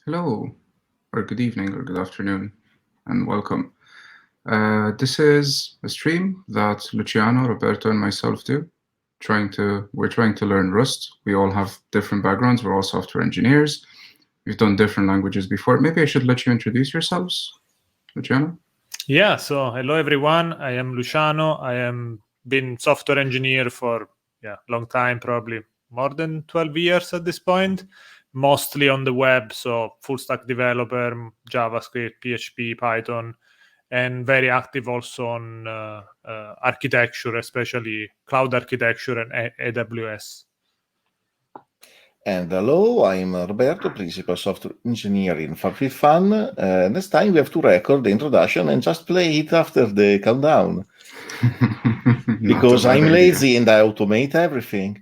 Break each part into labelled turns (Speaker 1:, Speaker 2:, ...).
Speaker 1: Hello, or good evening, or good afternoon, and welcome. This is a stream that Luciano, Roberto, and myself do. We're trying to learn Rust. We all have different backgrounds. We're all software engineers. We've done different languages before. Maybe I should let you introduce yourselves, Luciano.
Speaker 2: Yeah, so hello everyone. I am Luciano. I am been software engineer for long time, probably more than 12 years at this point, mostly on the web, so full stack developer, JavaScript, PHP, Python, and very active also on architecture, especially cloud architecture and AWS.
Speaker 3: And hello, I'm Roberto, Principal Software Engineer in Fun. Next time we have to record the introduction and just play it after the countdown. Because I'm lazy and I automate everything.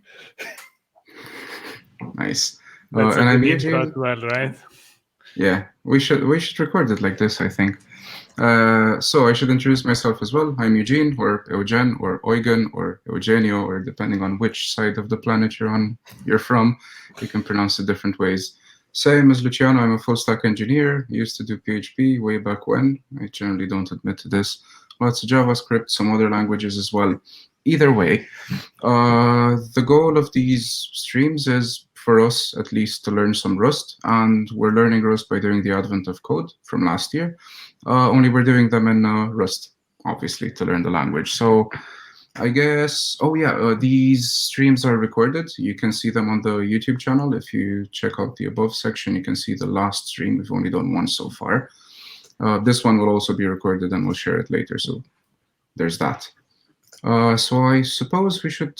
Speaker 1: Nice.
Speaker 2: That's
Speaker 1: and
Speaker 2: a
Speaker 1: I'm
Speaker 2: good intro
Speaker 1: Eugen.
Speaker 2: as well, right?
Speaker 1: Yeah, we should record it like this, I think. So I should introduce myself as well. I'm Eugene, or Eugen, or Eugen, or Eugenio, or depending on which side of the planet you're from, you can pronounce it different ways. Same as Luciano, I'm a full stack engineer. Used to do PHP way back when. I generally don't admit to this. Lots of JavaScript, some other languages as well. Either way, the goal of these streams is for us at least to learn some Rust, and we're learning Rust by doing the advent of code from last year. Only we're doing them in Rust, obviously, to learn the language. So I guess, these streams are recorded. You can see them on the YouTube channel. If you check out the above section, you can see the last stream. We've only done one so far. This one will also be recorded and we'll share it later. So there's that. So I suppose we should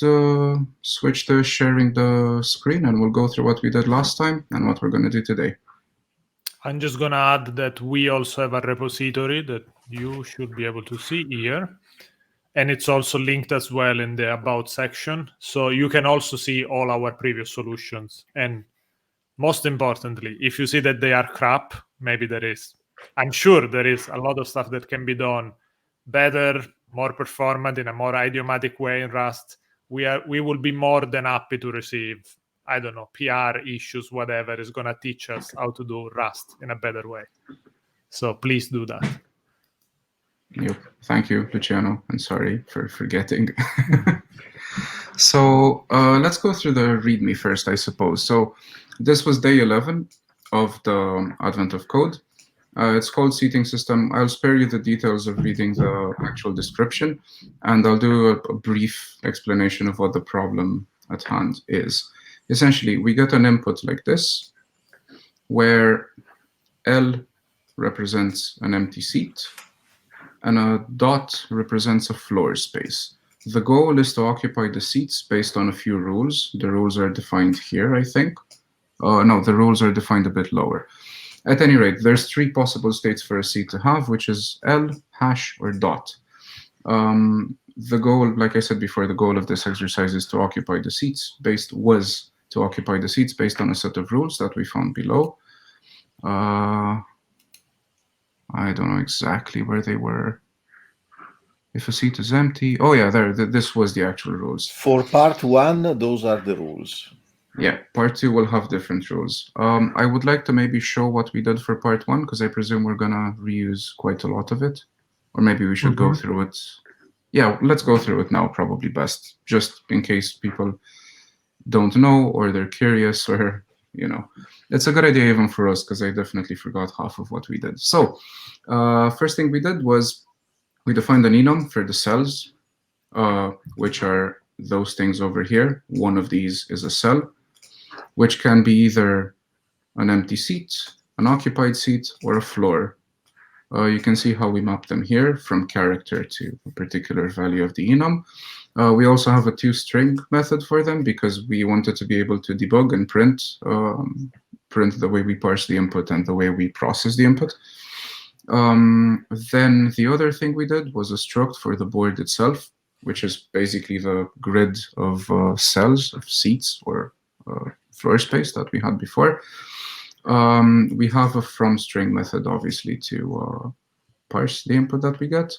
Speaker 1: switch to sharing the screen and we'll go through what we did last time and what we're going to do today.
Speaker 2: I'm just going to add that we also have a repository that you should be able to see here. And it's also linked as well in the About section. So you can also see all our previous solutions. And most importantly, if you see that they are crap, maybe I'm sure there is a lot of stuff that can be done better, more performant, in a more idiomatic way in Rust. We will be more than happy to receive, I don't know, PR issues, whatever is going to teach us how to do Rust in a better way. So please do that.
Speaker 1: Yep. Thank you, Luciano, and sorry for forgetting. So let's go through the README first, I suppose. So this was day 11 of the advent of code. It's called seating system. I'll spare you the details of reading the actual description, and I'll do a brief explanation of what the problem at hand is. Essentially, we get an input like this, where L represents an empty seat, and a dot represents a floor space. The goal is to occupy the seats based on a few rules. The rules are defined here, I think. No, the rules are defined a bit lower. At any rate, there's three possible states for a seat to have, which is L, hash, or dot. The goal, like I said before, the goal of this exercise is to occupy the seats based on a set of rules that we found below. I don't know exactly where they were. If a seat is empty, oh yeah, this was the actual rules.
Speaker 3: For part 1, those are the rules.
Speaker 1: Yeah, part 2 will have different rules. I would like to maybe show what we did for part 1, because I presume we're gonna reuse quite a lot of it. Or maybe we should go through it. Yeah, let's go through it now, probably best, just in case people don't know or they're curious, or, you know. It's a good idea even for us, because I definitely forgot half of what we did. So, first thing we did was we defined an enum for the cells, which are those things over here. One of these is a cell, which can be either an empty seat, an occupied seat, or a floor. You can see how we map them here from character to a particular value of the enum. We also have a toString method for them because we wanted to be able to debug and print the way we parse the input and the way we process the input. Then the other thing we did was a struct for the board itself, which is basically the grid of cells, of seats, or floor space that we had before. We have a fromString method, obviously, to parse the input that we get.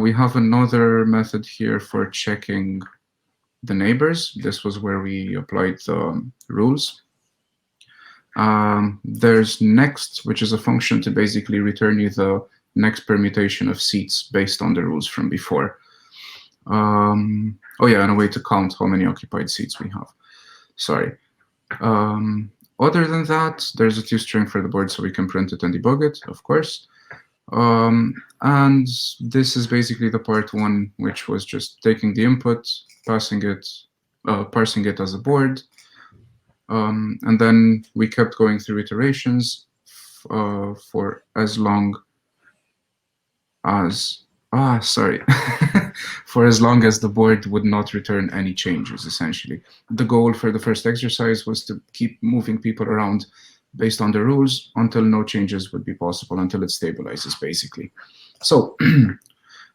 Speaker 1: We have another method here for checking the neighbors. This was where we applied the rules. There's next, which is a function to basically return you the next permutation of seats based on the rules from before. Oh yeah, and a way to count how many occupied seats we have. Sorry. Other than that, there's a toString for the board so we can print it and debug it, of course. And this is basically the part one, which was just taking the input, parsing it as a board. And then we kept going through iterations for as long as, for as long as the board would not return any changes, essentially. The goal for the first exercise was to keep moving people around based on the rules until no changes would be possible, until it stabilizes, basically. So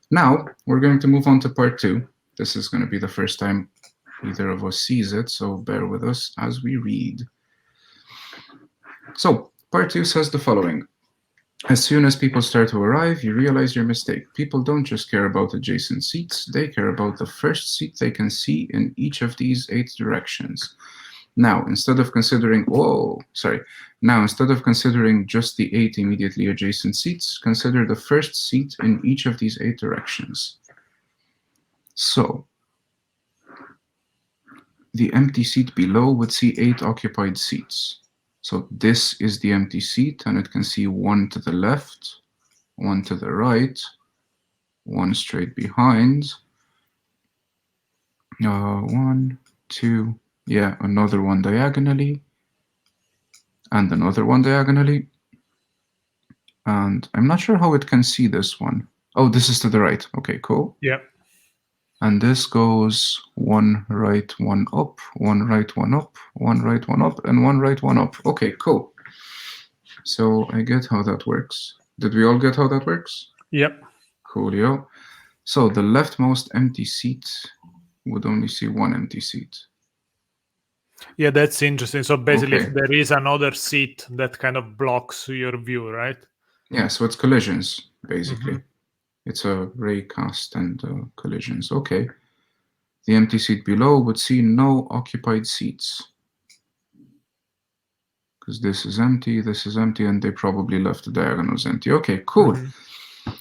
Speaker 1: now we're going to move on to part two. This is going to be the first time either of us sees it, so bear with us as we read. So part two says the following. As soon as people start to arrive, you realize your mistake. People don't just care about adjacent seats, they care about the first seat they can see in each of these 8 directions. Now, instead of considering just the 8 immediately adjacent seats, consider the first seat in each of these 8 directions. So, the empty seat below would see 8 occupied seats. So this is the empty seat, and it can see 1 to the left, 1 to the right, 1 straight behind, 1, 2, yeah, another one diagonally, and another one diagonally. And I'm not sure how it can see this one. Oh, this is to the right. Okay, cool.
Speaker 2: Yeah.
Speaker 1: And this goes 1 right, 1 up, 1 right, 1 up, 1 right, 1 up, and 1 right, 1 up. Okay, cool. So I get how that works. Did we all get how that works?
Speaker 2: Yep.
Speaker 1: Coolio. So the leftmost empty seat would only see 1 empty seat.
Speaker 2: Yeah, that's interesting. So basically,
Speaker 1: Okay.
Speaker 2: if there is another seat that kind of blocks your view, right?
Speaker 1: Yeah, so it's collisions, basically. It's a ray cast and collisions. Okay. The empty seat below would see no occupied seats. Because this is empty, and they probably left the diagonals empty. Okay, cool.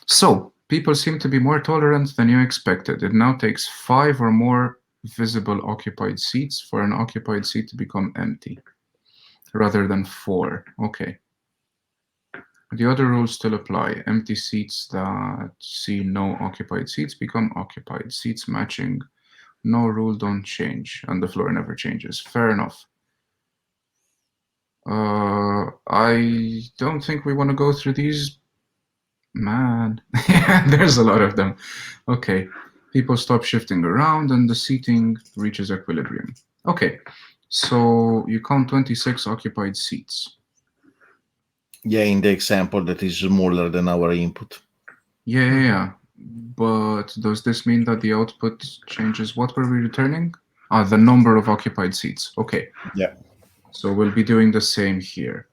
Speaker 1: So, people seem to be more tolerant than you expected. It now takes 5 or more visible occupied seats for an occupied seat to become empty, rather than 4. Okay. The other rules still apply. Empty seats that see no occupied seats become occupied. Seats matching no rule don't change, and the floor never changes. Fair enough. I don't think we want to go through these. Man, there's a lot of them. Okay, people stop shifting around and the seating reaches equilibrium. Okay, so you count 26 occupied seats.
Speaker 3: Yeah, in the example that is smaller than our input.
Speaker 1: Yeah. But does this mean that the output changes? What were we returning? The number of occupied seats. Okay.
Speaker 3: Yeah.
Speaker 1: So we'll be doing the same here.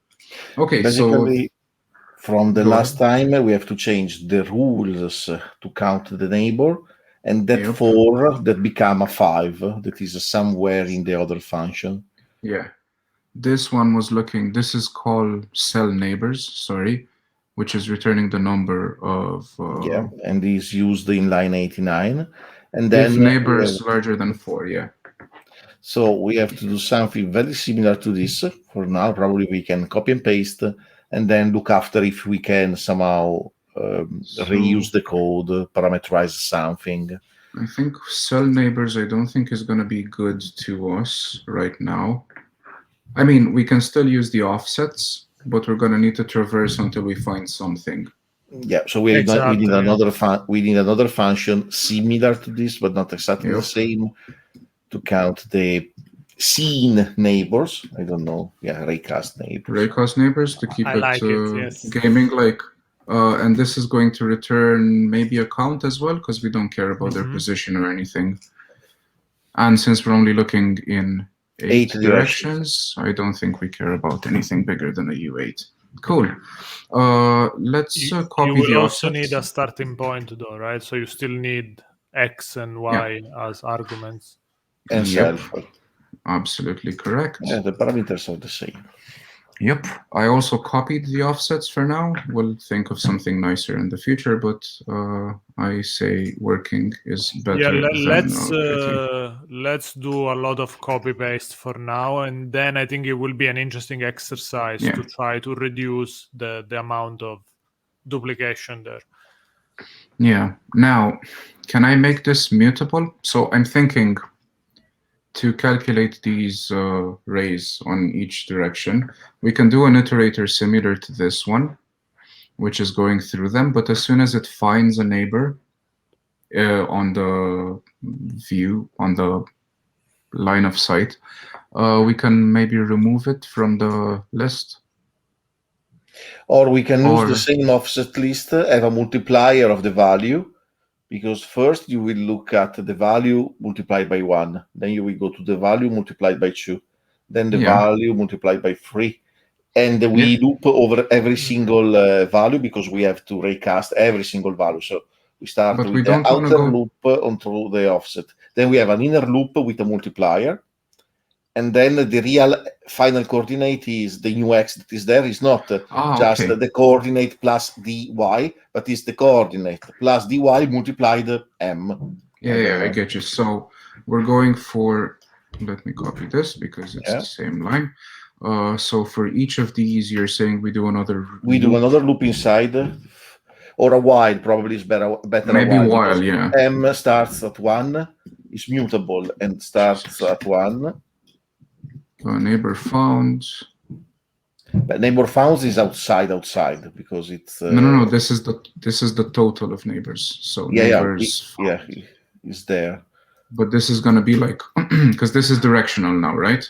Speaker 1: Okay,
Speaker 3: basically, from the
Speaker 1: Go
Speaker 3: last time, we have to change the rules to count the neighbor, and that 4 that become a 5 that is somewhere in the other function.
Speaker 1: Yeah. This one was looking, this is called cell neighbors, sorry, which is returning the number of...
Speaker 3: yeah, and is used in line 89. And then
Speaker 1: if neighbors larger than 4, yeah.
Speaker 3: So we have to do something very similar to this. For now, probably we can copy and paste, and then look after if we can somehow reuse the code, parameterize something.
Speaker 1: I think cell neighbors, I don't think is going to be good to us right now. I mean, we can still use the offsets, but we're going to need to traverse until we find something.
Speaker 3: Yeah, so we need another function similar to this, but not exactly the same, to count the seen neighbors. I don't know. Yeah, raycast neighbors.
Speaker 1: Raycast neighbors to keep gaming like. And this is going to return maybe a count as well, because we don't care about their position or anything. And since we're only looking in 8 directions, I don't think we care about anything bigger than a U8. Cool. Let's copy the offset.
Speaker 2: You will also need a starting point though, right? So you still need X and Y as arguments.
Speaker 3: And self.
Speaker 1: Absolutely correct.
Speaker 3: Yeah, the parameters are the same.
Speaker 1: Yep. I also copied the offsets for now. We'll think of something nicer in the future, but I say working is better than
Speaker 2: let's do a lot of copy paste for now, and then I think it will be an interesting exercise to try to reduce the amount of duplication there.
Speaker 1: Yeah. Now, can I make this mutable? So I'm thinking to calculate these rays on each direction, we can do an iterator similar to this one, which is going through them. But as soon as it finds a neighbor on the view, on the line of sight, we can maybe remove it from the list.
Speaker 3: Or we can use the same offset list, have a multiplier of the value, because first you will look at the value multiplied by 1, then you will go to the value multiplied by 2, then the value multiplied by 3, and we loop over every single value because we have to recast every single value. So we start with the outer loop onto the offset. Then we have an inner loop with a multiplier. And then the real final coordinate is the new x that is there. Is not just the coordinate plus dy, but it's the coordinate plus dy multiplied m.
Speaker 1: Yeah, I get you. So we're going for, let me copy this because it's the same line. So for each of these, you're saying we do another loop.
Speaker 3: We do another loop inside, or a while probably is better.
Speaker 1: Maybe while, yeah.
Speaker 3: M starts at 1, is mutable, and starts at 1.
Speaker 1: Neighbor found.
Speaker 3: But neighbor found is outside because it's
Speaker 1: no. This is the total of neighbors. So neighbors.
Speaker 3: Is there.
Speaker 1: But this is gonna be like because this is directional now, right?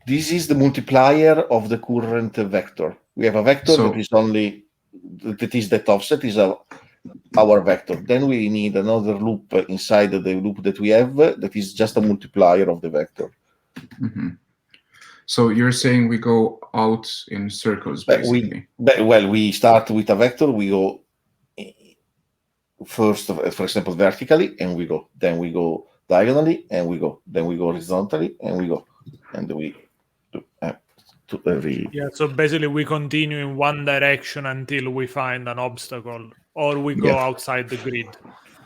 Speaker 3: This is the multiplier of the current vector. We have a vector that is that offset is our vector. Then we need another loop inside the loop that we have that is just a multiplier of the vector.
Speaker 1: Mm-hmm. So you're saying we go out in circles, basically.
Speaker 3: We start with a vector. We go first, for example, vertically, and we go. Then we go diagonally, and we go. Then we go horizontally, and we go. And we do to every.
Speaker 2: Yeah. So basically, we continue in one direction until we find an obstacle, or we go outside the grid.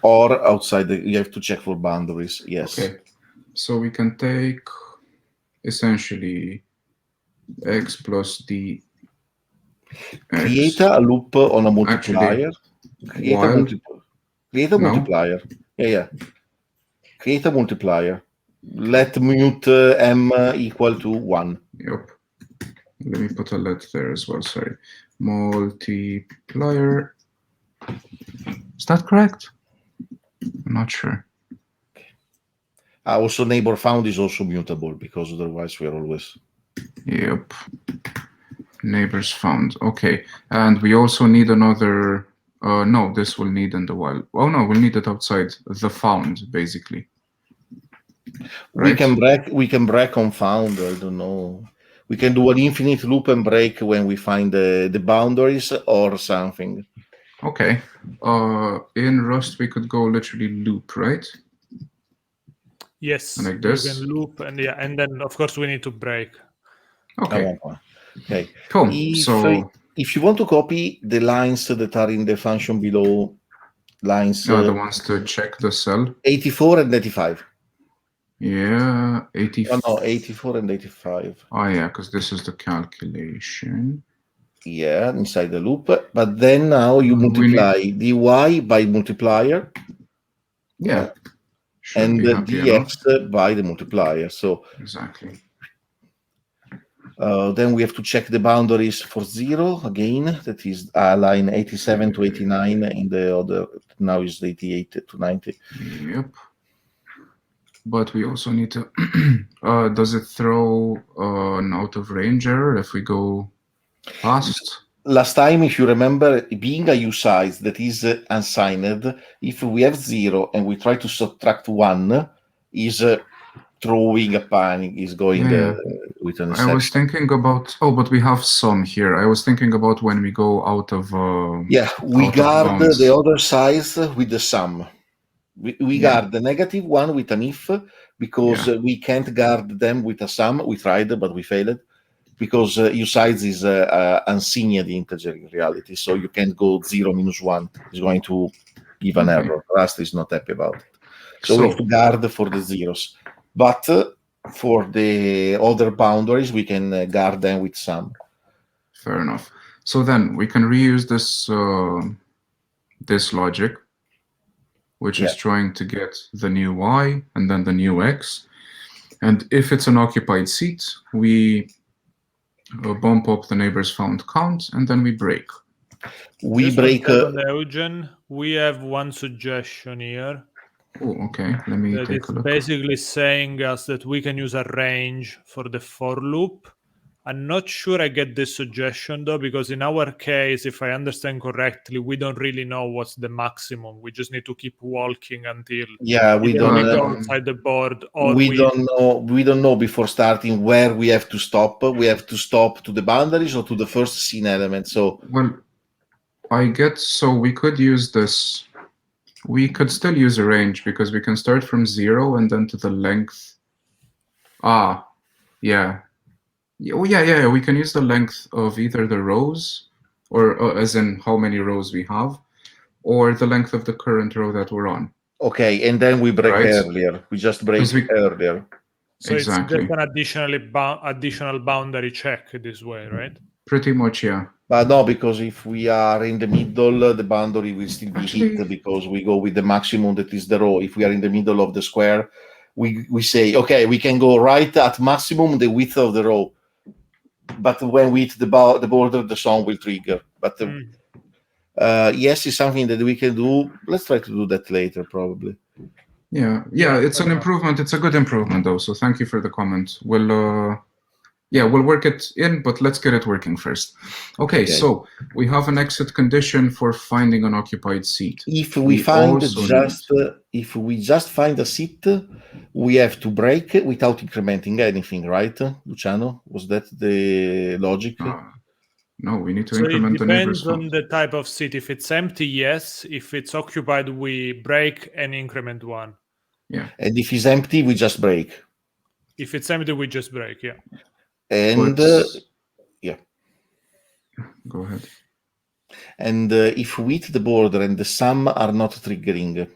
Speaker 3: Or outside you have to check for boundaries. Yes.
Speaker 1: Okay. So we can take essentially x plus d.
Speaker 3: Create a loop on a multiplier. Create a multiplier. Yeah. Create a multiplier. Let mute m equal to 1.
Speaker 1: Yep. Let me put a let there as well. Sorry. Multiplier. Is that correct? I'm not sure.
Speaker 3: Also, neighbor found is also mutable because otherwise we are always.
Speaker 1: Yep. Neighbors found. Okay. And we also need another. No, this will need in the while. Oh no, we'll need it outside the found, basically.
Speaker 3: Right? We can break on found. I don't know. We can do an infinite loop and break when we find the boundaries or something.
Speaker 1: Okay. In Rust, we could go literally loop, right?
Speaker 2: Yes.
Speaker 1: Like this.
Speaker 2: You can loop, and then of course we need to break.
Speaker 1: Okay.
Speaker 3: Okay.
Speaker 1: Cool.
Speaker 3: If you want to copy the lines that are in the function below, lines.
Speaker 1: The ones to check the cell.
Speaker 3: 84 and 85.
Speaker 1: Yeah, 84.
Speaker 3: Oh, no, 84 and 85.
Speaker 1: Oh yeah, because this is the calculation.
Speaker 3: Yeah, inside the loop. But then now you multiply dy by multiplier.
Speaker 1: Yeah.
Speaker 3: And the dx by the multiplier. So
Speaker 1: exactly.
Speaker 3: Then we have to check the boundaries for 0 again. That is line 87 to 89 in the other. Now is 88 to 90.
Speaker 1: Yep. But we also need to. Does it throw an out of range error if we go past?
Speaker 3: Last time, if you remember, being a usize that is unsigned, if we have 0 and we try to subtract 1, is throwing a panic, is going with an exception.
Speaker 1: I was thinking about, but we have some here. I was thinking about when we go out of.
Speaker 3: We guard the other size with the sum. We guard the negative one with an if, because we can't guard them with a sum. We tried, but we failed. because usize is unsigned integer in reality, so you can't go 0 minus 1. It's going to give an error. Rust is not happy about it. So we have to guard for the zeros. But for the other boundaries, we can guard them with some.
Speaker 1: Fair enough. So then we can reuse this this logic, which is trying to get the new y and then the new x. And if it's an occupied seat, we bump up the neighbors found count, and then we break.
Speaker 3: We
Speaker 2: Just
Speaker 3: break.
Speaker 2: Eugen, we have one suggestion here.
Speaker 1: Oh, okay. Let me
Speaker 2: That
Speaker 1: take
Speaker 2: it's
Speaker 1: a look.
Speaker 2: basically saying us that we can use a range for the for loop. I'm not sure I get this suggestion though, because in our case, if I understand correctly, we don't really know what's the maximum. We just need to keep walking until
Speaker 3: We
Speaker 2: either
Speaker 3: don't
Speaker 2: we go outside the board, or
Speaker 3: we don't know. We don't know before starting where we have to stop. We have to stop to the boundaries or to the first scene element. So
Speaker 1: well, I get, so we could use this. We could still use a range because we can start from 0 and then to the length. Yeah. Oh, yeah. We can use the length of either the rows, or as in how many rows we have, or the length of the current row that we're on.
Speaker 3: okay, and then we break
Speaker 1: Right.
Speaker 3: earlier. We just break earlier.
Speaker 2: So
Speaker 1: Exactly.
Speaker 2: it's just an additional boundary check this way, right?
Speaker 1: Pretty much, yeah.
Speaker 3: But no, because if we are in the middle, the boundary will still be hit because we go with the maximum that is the row. If we are in the middle of the square, we say, okay, we can go right at maximum the width of the row. But when we hit the border, the song will trigger. But yes, it's something that we can do. Let's try to do that later, probably.
Speaker 1: Yeah, it's an improvement. It's a good improvement, though. So thank you for the comment. We'll work it in, but let's get it working first. Okay, so we have an exit condition for finding an occupied seat.
Speaker 3: If we find if we just find a seat, we have to break without incrementing anything, right, Luciano? Was that the logic?
Speaker 1: No, we need to increment the neighbors.
Speaker 2: It depends on the type of seat. If it's empty, yes. If it's occupied, we break and increment one.
Speaker 1: Yeah.
Speaker 3: And if it's empty, we just break.
Speaker 2: If it's empty, we just break, yeah.
Speaker 3: And
Speaker 1: go ahead.
Speaker 3: And if we hit the border and the sum are not triggering,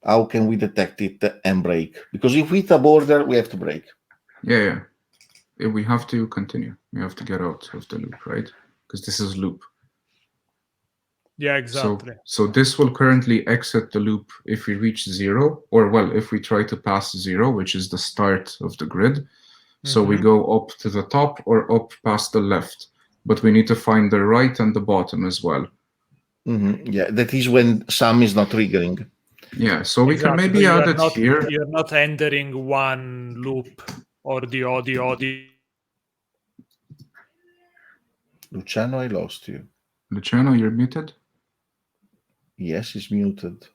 Speaker 3: how can we detect it and break? Because if we hit a border, we have to break.
Speaker 1: Yeah. We have to continue. We have to get out of the loop, right? Because this is loop.
Speaker 2: Yeah, exactly.
Speaker 1: So this will currently exit the loop if we reach 0, or if we try to pass 0, which is the start of the grid. So we go up to the top or up past the left, but we need to find the right and the bottom as well.
Speaker 3: Yeah, that is when sum is not triggering.
Speaker 1: Yeah, so we can maybe add it here.
Speaker 2: You're not entering one loop or the other.
Speaker 3: Luciano, I lost you.
Speaker 1: Luciano, you're muted?
Speaker 3: Yes, he's muted.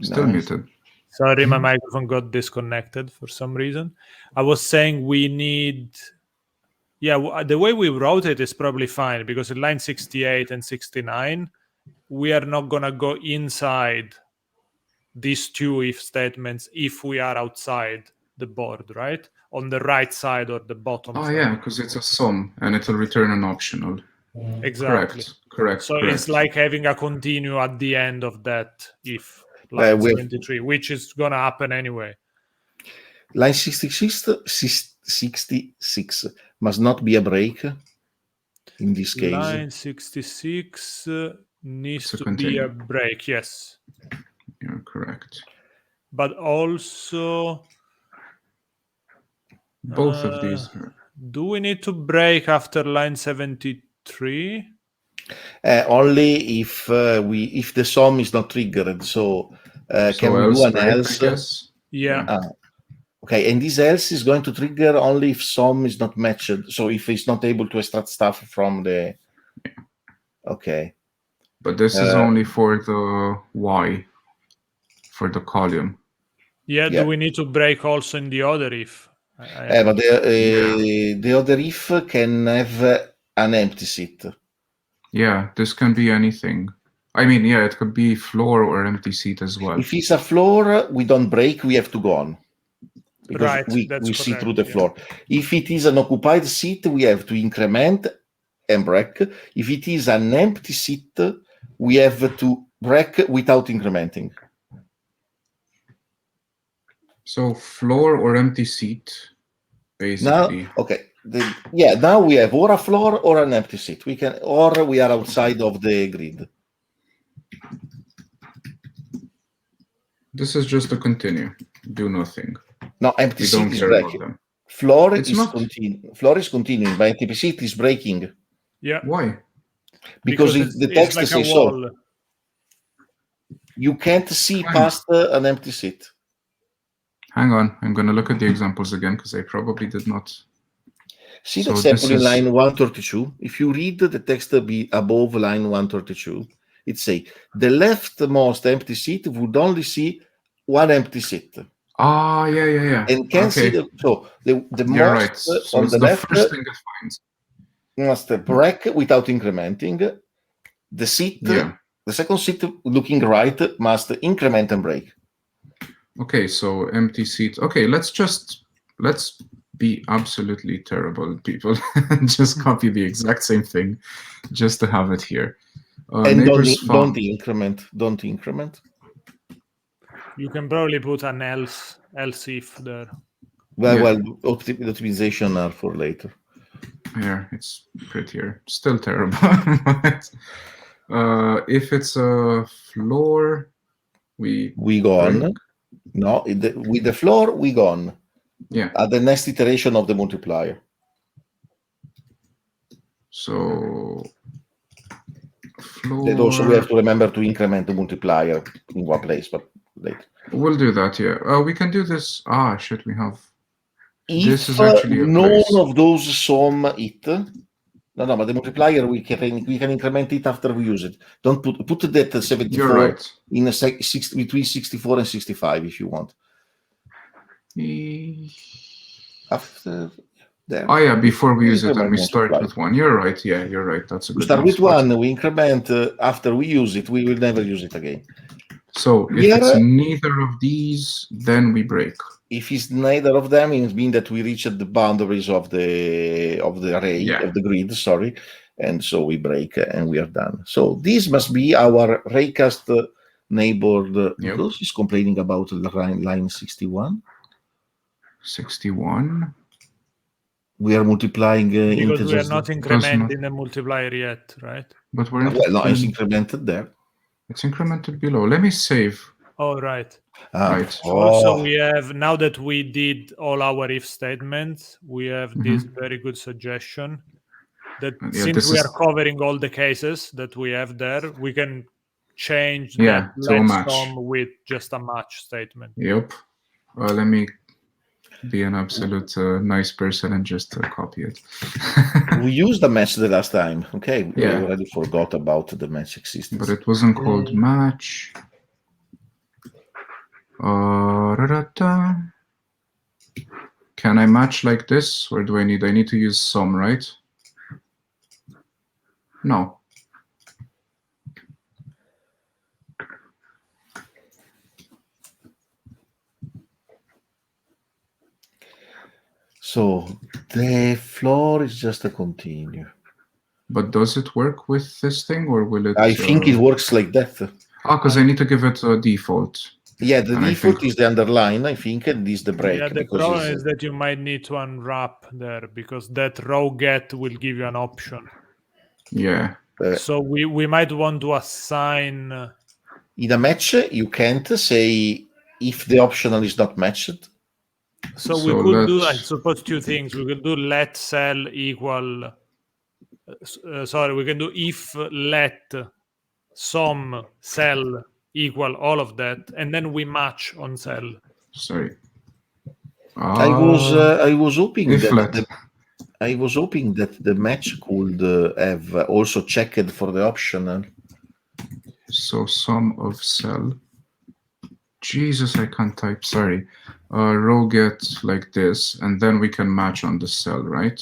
Speaker 1: Still muted.
Speaker 2: Sorry, my microphone got disconnected for some reason. I was saying we need... Yeah, the way we wrote it is probably fine, because in line 68 and 69, we are not going to go inside these two if statements if we are outside the board, right? On the right side or the bottom side.
Speaker 1: Yeah, because it's a sum, and it will return an optional.
Speaker 2: Exactly.
Speaker 1: Correct.
Speaker 2: So it's like having a continue at the end of that if line 73, which is going to happen anyway.
Speaker 3: Line 66 must not be a break in this case.
Speaker 2: Line 66 needs to be a break, yes.
Speaker 1: You're correct.
Speaker 2: But also...
Speaker 1: Both of these.
Speaker 2: Do we need to break after line 73?
Speaker 3: Only if the sum is not triggered. So can we do an else?
Speaker 2: Yeah.
Speaker 3: Okay, and this else is going to trigger only if sum is not matched. So if it's not able to extract stuff from the... Okay.
Speaker 1: But this is only for the y, for the column.
Speaker 2: Yeah, do we need to break also in the other if?
Speaker 3: But the other if can have an empty seat.
Speaker 1: Yeah, this can be anything. I mean, yeah, it could be floor or empty seat as well.
Speaker 3: If it's a floor, we don't break, we have to go on. because
Speaker 2: Right,
Speaker 3: we
Speaker 2: that's
Speaker 3: see
Speaker 2: correct,
Speaker 3: through the
Speaker 2: yeah.
Speaker 3: floor. If it is an occupied seat, we have to increment and break. If it is an empty seat, we have to break without incrementing.
Speaker 1: So floor or empty seat, basically.
Speaker 3: Now, okay, now we have or a floor or an empty seat. We can, or we are outside of the grid.
Speaker 1: This is just a continue. Do nothing.
Speaker 3: No, empty
Speaker 1: We
Speaker 3: seat
Speaker 1: don't
Speaker 3: is
Speaker 1: care
Speaker 3: breaking.
Speaker 1: about them.
Speaker 3: Floor
Speaker 1: It's
Speaker 3: is
Speaker 1: not.
Speaker 3: Floor is continuing, but empty seat is breaking
Speaker 2: Yeah,
Speaker 1: Why?
Speaker 3: because
Speaker 2: it's,
Speaker 3: the
Speaker 2: it's
Speaker 3: text
Speaker 2: like a
Speaker 3: says so.
Speaker 2: wall.
Speaker 3: You can't see
Speaker 1: Fine.
Speaker 3: past an empty seat.
Speaker 1: Hang on. I'm going to look at the examples again because I probably did not.
Speaker 3: See the
Speaker 1: So
Speaker 3: example
Speaker 1: this
Speaker 3: in
Speaker 1: is-
Speaker 3: line 132. If you read the text be above line 132, it say the leftmost empty seat would only see one empty seat.
Speaker 1: Ah, yeah.
Speaker 3: And can see
Speaker 1: Okay.
Speaker 3: the
Speaker 1: You're
Speaker 3: most
Speaker 1: right. So
Speaker 3: on
Speaker 1: it's
Speaker 3: the
Speaker 1: the
Speaker 3: left
Speaker 1: first thing it finds.
Speaker 3: must break without incrementing. The seat,
Speaker 1: Yeah.
Speaker 3: the second seat looking right must increment and break.
Speaker 1: Okay, so empty seat. Okay, let's be absolutely terrible people and just copy the exact same thing just to have it here.
Speaker 3: And
Speaker 1: Neighbors
Speaker 3: don't
Speaker 1: found.
Speaker 3: increment. Don't increment.
Speaker 2: You can probably put an else if there.
Speaker 3: Well,
Speaker 1: Yeah.
Speaker 3: optimization are for later.
Speaker 1: Here, it's prettier. Still terrible. But, if it's a floor, we
Speaker 3: go
Speaker 1: break.
Speaker 3: on. No, with the floor, we go on.
Speaker 1: Yeah.
Speaker 3: At the next iteration of the multiplier.
Speaker 1: So floor.
Speaker 3: And also, we have to remember to increment the multiplier in one place, but later.
Speaker 1: We'll do that, yeah. We can do this. Ah, shit, we have. This
Speaker 3: If
Speaker 1: is actually a
Speaker 3: none
Speaker 1: place.
Speaker 3: of those sum it, no, but the multiplier we can increment it after we use it. Don't put that 74
Speaker 1: You're right.
Speaker 3: in between 64 and 65 if you want. After there.
Speaker 1: Oh yeah, before we use it and
Speaker 3: Increment
Speaker 1: we start
Speaker 3: multiply.
Speaker 1: with one. You're right. Yeah, you're right. That's a
Speaker 3: We
Speaker 1: good
Speaker 3: start with
Speaker 1: spot.
Speaker 3: one, we increment. After we use it, we will never use it again.
Speaker 1: So if
Speaker 3: Here,
Speaker 1: it's neither of these, then we break.
Speaker 3: if it's neither of them, it means that we reached the boundaries of the array,
Speaker 1: Yeah.
Speaker 3: of the grid, sorry, and so we break and we are done. So this must be our raycast neighbor, because he's complaining about line 61.
Speaker 1: 61.
Speaker 3: We are multiplying
Speaker 2: Because we are
Speaker 3: integers.
Speaker 2: not incrementing the multiplier yet, right?
Speaker 1: But we're
Speaker 3: Well, no, it's incremented there.
Speaker 1: It's incremented below. Let me save.
Speaker 2: Oh, right.
Speaker 1: Right.
Speaker 2: Also, we have, now that we did all our if statements, we have this very good suggestion that since we are covering all the cases that we have there, we can change that
Speaker 1: to a match.
Speaker 2: sum with just a match statement.
Speaker 1: Yep. Let me be an absolute nice person and just copy it.
Speaker 3: We used the match the last time. Okay, we
Speaker 1: Yeah.
Speaker 3: already forgot about the match existence.
Speaker 1: But it wasn't called match. Can I match like this, or do I need to use sum, right? No.
Speaker 3: So the floor is just a continue.
Speaker 1: But does it work with this thing, or will it?
Speaker 3: I think it works like that.
Speaker 1: Because I need to give it a default.
Speaker 3: Yeah, the default is the underline, I think, and this the break.
Speaker 2: Yeah, the problem is that you might need to unwrap there because that row get will give you an option.
Speaker 1: Yeah.
Speaker 2: So we might want to assign.
Speaker 3: In a match, you can't say if the optional is not matched.
Speaker 2: So we could do, I suppose, two things. We could do let cell equal. Sorry, we can do if let sum cell equal all of that, and then we match on cell.
Speaker 1: Sorry.
Speaker 3: I was hoping that I was hoping that the match could have also checked for the optional.
Speaker 1: So sum of cell. Jesus, I can't type. Sorry. Row get like this, and then we can match on the cell, right?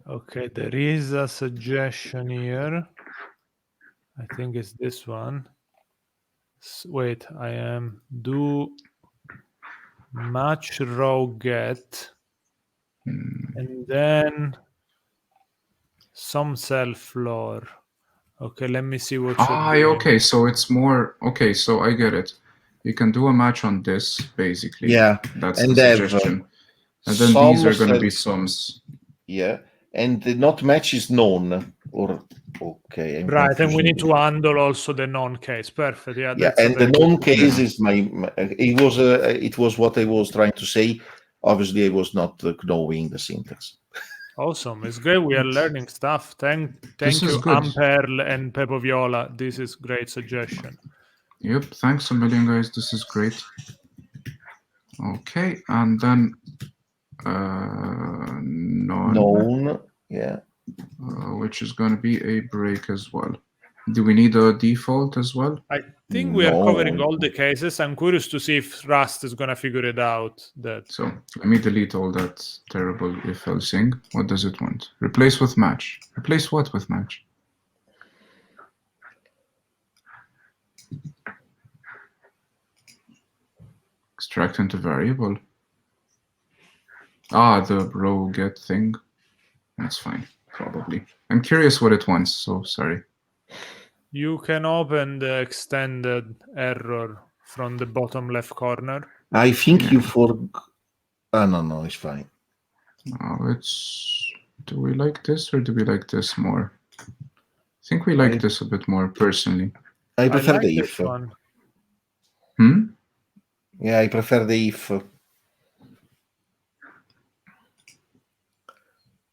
Speaker 2: Okay, there is a suggestion here. I think it's this one. Wait, I am do match row get, and then some cell floor. Okay, let me see what you're doing.
Speaker 1: Okay, so it's more, okay, so I get it. You can do a match on this, basically.
Speaker 3: Yeah,
Speaker 1: That's
Speaker 3: and
Speaker 1: the
Speaker 3: have,
Speaker 1: suggestion. And then these are going to be
Speaker 3: some
Speaker 1: sums.
Speaker 3: Yeah, and the not match is known, or okay, I'm
Speaker 2: Right, and we
Speaker 3: confusing
Speaker 2: need
Speaker 3: it.
Speaker 2: to handle also the non-case. Perfect. Yeah,
Speaker 3: Yeah,
Speaker 2: that's a
Speaker 3: and the
Speaker 2: very good
Speaker 3: non-case
Speaker 2: point.
Speaker 3: is it was what I was trying to say. Obviously, I was not knowing the syntax.
Speaker 2: Awesome. It's great. We are learning stuff. Thank
Speaker 1: This is
Speaker 2: you,
Speaker 1: good.
Speaker 2: amPerl and pepoviola. This is great suggestion.
Speaker 1: Yep, thanks a million, guys. This is great. Okay, and then
Speaker 3: Known, yeah.
Speaker 1: Which is going to be a break as well. Do we need a default as well?
Speaker 2: I think we are covering
Speaker 3: No.
Speaker 2: all the cases. I'm curious to see if Rust is going to figure it out.
Speaker 1: So let me delete all that terrible if-elsing. What does it want? Replace with match. Replace what with match? Extract into variable. The row get thing. That's fine, probably. I'm curious what it wants, so sorry.
Speaker 2: You can open the extended error from the bottom left corner.
Speaker 3: I think you forgot. No, it's fine.
Speaker 1: Do we like this or do we like this more? I think we like this a bit more personally.
Speaker 3: I prefer
Speaker 2: like
Speaker 3: the
Speaker 2: this
Speaker 3: if.
Speaker 2: one.
Speaker 3: Yeah, I prefer the if.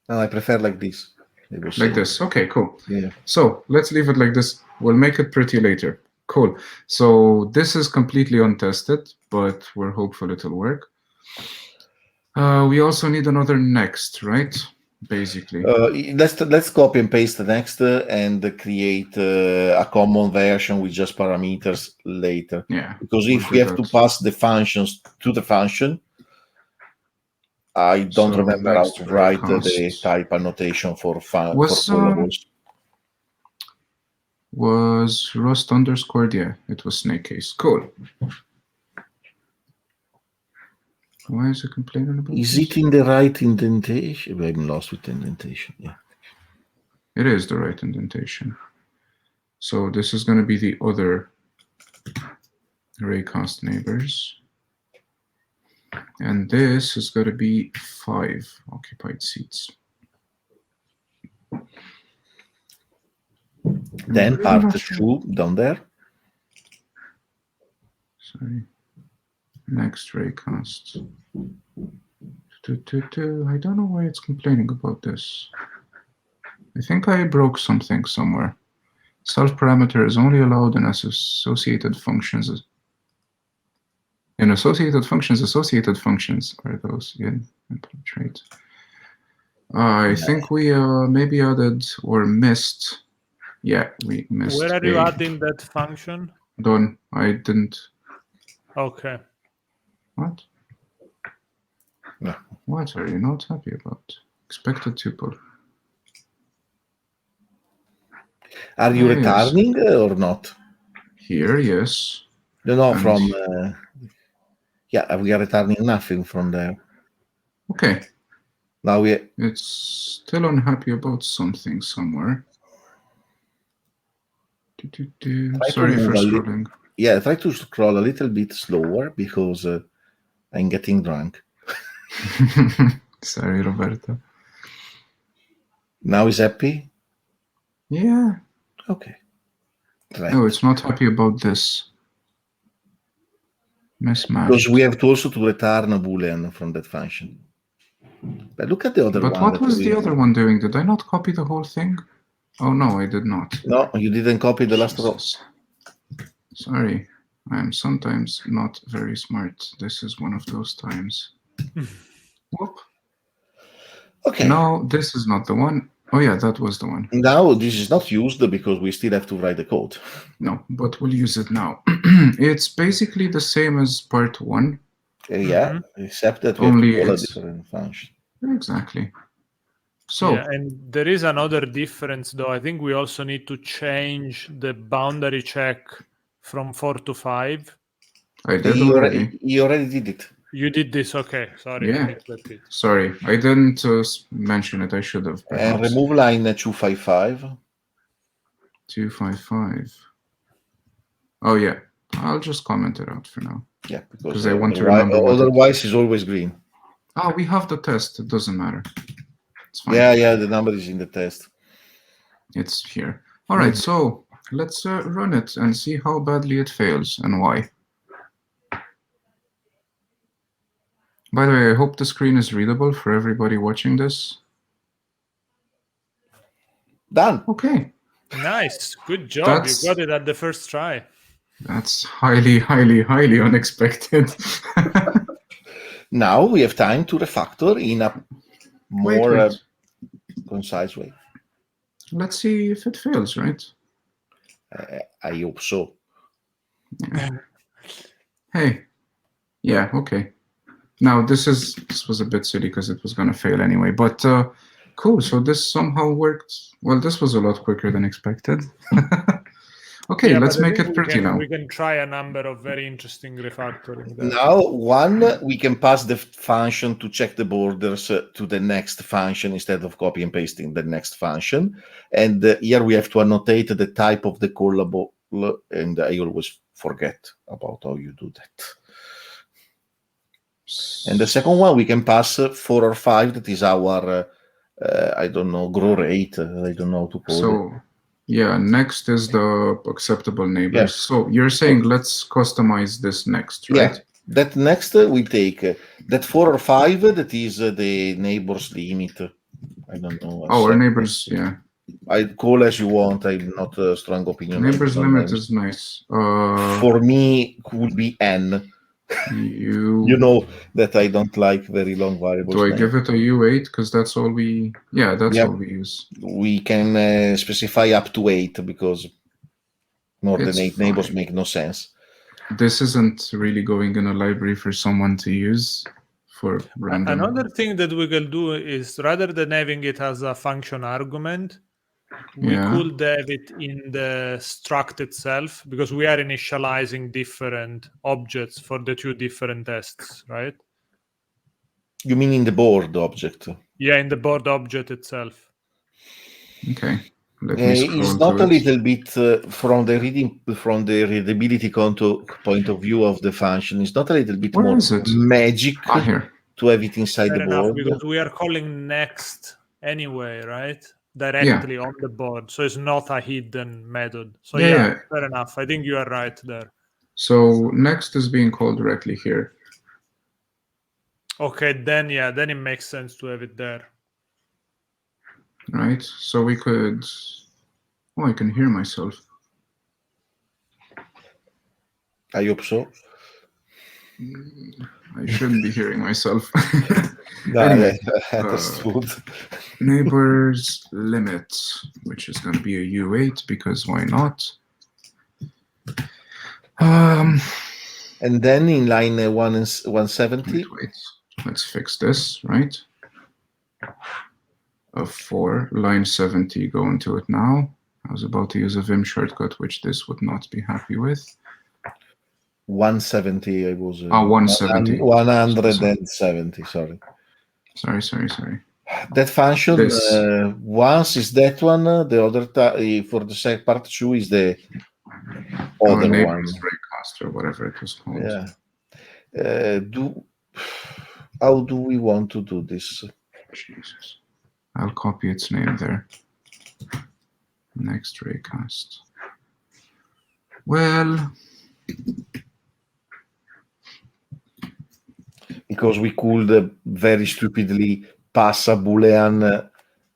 Speaker 3: No, I prefer like this.
Speaker 1: Like this. Okay, cool.
Speaker 3: Yeah.
Speaker 1: So let's leave it like this. We'll make it pretty later. Cool. So this is completely untested, but we're hopeful it'll work. We also need another next, right? Basically.
Speaker 3: Let's copy and paste the next and create a common version with just parameters later.
Speaker 1: Yeah.
Speaker 3: Because if we have to pass the functions to the function, I don't remember how to write the type annotation for callables.
Speaker 1: Was Rust underscored? Yeah, it was snake case. Cool. Why is it complaining about
Speaker 3: Is
Speaker 1: this?
Speaker 3: it in the right indentation? I'm lost with the indentation. Yeah.
Speaker 1: It is the right indentation. So this is going to be the other raycast neighbors. And this is going to be 5 occupied seats.
Speaker 3: Then part 2 down there.
Speaker 1: Sorry. Next raycast. I don't know why it's complaining about this. I think I broke something somewhere. Self parameter is only allowed in associated functions. In associated functions are those in trait. I think we maybe added or missed. Yeah, we missed.
Speaker 2: Where are you adding that function?
Speaker 1: Done. I didn't.
Speaker 2: Okay.
Speaker 1: What?
Speaker 3: No.
Speaker 1: What are you not happy about? Expected tuple.
Speaker 3: Are you returning or not?
Speaker 1: Here, yes.
Speaker 3: No, from... yeah, we are returning nothing from there.
Speaker 1: Okay.
Speaker 3: Now
Speaker 1: it's still unhappy about something somewhere. Sorry for scrolling.
Speaker 3: Yeah, try to scroll a little bit slower because I'm getting drunk.
Speaker 1: Sorry, Roberto.
Speaker 3: Now is happy?
Speaker 1: Yeah.
Speaker 3: Okay.
Speaker 1: Right. No, it's not happy about this. Mismatch.
Speaker 3: Because we have to also to return a boolean from that function. But look at the other one.
Speaker 1: But what was the other one doing? Did I not copy the whole thing? Oh no, I did not.
Speaker 3: No, you didn't copy the last row.
Speaker 1: Sorry, I am sometimes not very smart. This is one of those times. Whoop.
Speaker 3: Okay.
Speaker 1: No, this is not the one. Oh yeah, that was the one.
Speaker 3: Now this is not used because we still have to write the code.
Speaker 1: No, but we'll use it now. It's basically the same as part 1.
Speaker 3: Yeah, except that we
Speaker 1: only
Speaker 3: have to call a different function.
Speaker 1: Exactly. So
Speaker 2: yeah, and there is another difference though. I think we also need to change the boundary check from 4 to 5.
Speaker 1: I did already.
Speaker 3: He already did it.
Speaker 2: You did this, okay. Sorry,
Speaker 1: Yeah.
Speaker 2: I need to repeat.
Speaker 1: Sorry, I didn't mention it. I should have.
Speaker 3: And
Speaker 1: Perhaps.
Speaker 3: remove line 255.
Speaker 1: 255. Oh yeah, I'll just comment it out for now.
Speaker 3: Yeah,
Speaker 1: because I want to remember.
Speaker 3: Otherwise, it's always green.
Speaker 1: Oh, we have the test. It doesn't matter. It's fine.
Speaker 3: Yeah, the number is in the test.
Speaker 1: It's here. All right, so let's run it and see how badly it fails and why. By the way, I hope the screen is readable for everybody watching this.
Speaker 3: Done.
Speaker 1: Okay.
Speaker 2: Nice. Good job. You got it at the first try.
Speaker 1: That's highly, highly, highly unexpected.
Speaker 3: Now we have time to refactor in a more concise way.
Speaker 1: Let's see if it fails, right?
Speaker 3: I hope so.
Speaker 1: Yeah. Hey. Yeah, okay. Now, this was a bit silly because it was going to fail anyway, but cool. So this somehow worked. Well, this was a lot quicker than expected. Okay, let's make it pretty now.
Speaker 2: We can try a number of very interesting refactoring there.
Speaker 3: Now, one, we can pass the function to check the borders to the next function instead of copy and pasting the next function. And here we have to annotate the type of the callable, and I always forget about how you do that. And the second one, we can pass 4 or 5. That is our, I don't know, grow rate. I don't know how to call it.
Speaker 1: Yeah, next is the acceptable neighbors. Yeah. So you're saying let's customize this next, right?
Speaker 3: Yeah, that next we take that 4 or 5. That is the neighbors limit. I don't know.
Speaker 1: Our neighbors, yeah.
Speaker 3: I call as you want. I'm not a strong opinion.
Speaker 1: Neighbors limit is nice.
Speaker 3: For me, could be n. You know that I don't like very long variables.
Speaker 1: Do I give it a U8 because that's all we? Yeah, that's all we use.
Speaker 3: We can specify up to 8 because more than 8 neighbors make no sense.
Speaker 1: This isn't really going in a library for someone to use for random.
Speaker 2: Another thing that we can do is rather than having it as a function argument, we could have it in the struct itself because we are initializing different objects for the 2 different tests, right?
Speaker 3: You mean in the board object?
Speaker 2: Yeah, in the board object itself.
Speaker 1: Okay.
Speaker 3: It's not a little bit from the readability point of view of the function. It's not a little bit more magic to have it inside the board
Speaker 2: because we are calling next anyway, right? Directly on the board, so it's not a hidden method. So fair enough. I think you are right there.
Speaker 1: So next is being called directly here.
Speaker 2: Okay, then it makes sense to have it there.
Speaker 1: Right. So we could. Oh, I can hear myself.
Speaker 3: I hope so.
Speaker 1: I shouldn't be hearing myself.
Speaker 3: Anyway,
Speaker 1: neighbors limit, which is going to be a U8 because why not?
Speaker 3: And then in line 170.
Speaker 1: Wait. Let's fix this, right? A 4, line 70, go into it now. I was about to use a Vim shortcut, which this would not be happy with.
Speaker 3: 170, I was.
Speaker 1: 170.
Speaker 3: 170, sorry.
Speaker 1: Sorry.
Speaker 3: That function, once is that one, the other for the part 2 is the other one.
Speaker 1: Raycast or whatever it was called.
Speaker 3: Yeah. How do we want to do this?
Speaker 1: Jesus. I'll copy its name there. Next raycast. Well,
Speaker 3: because we could very stupidly pass a Boolean,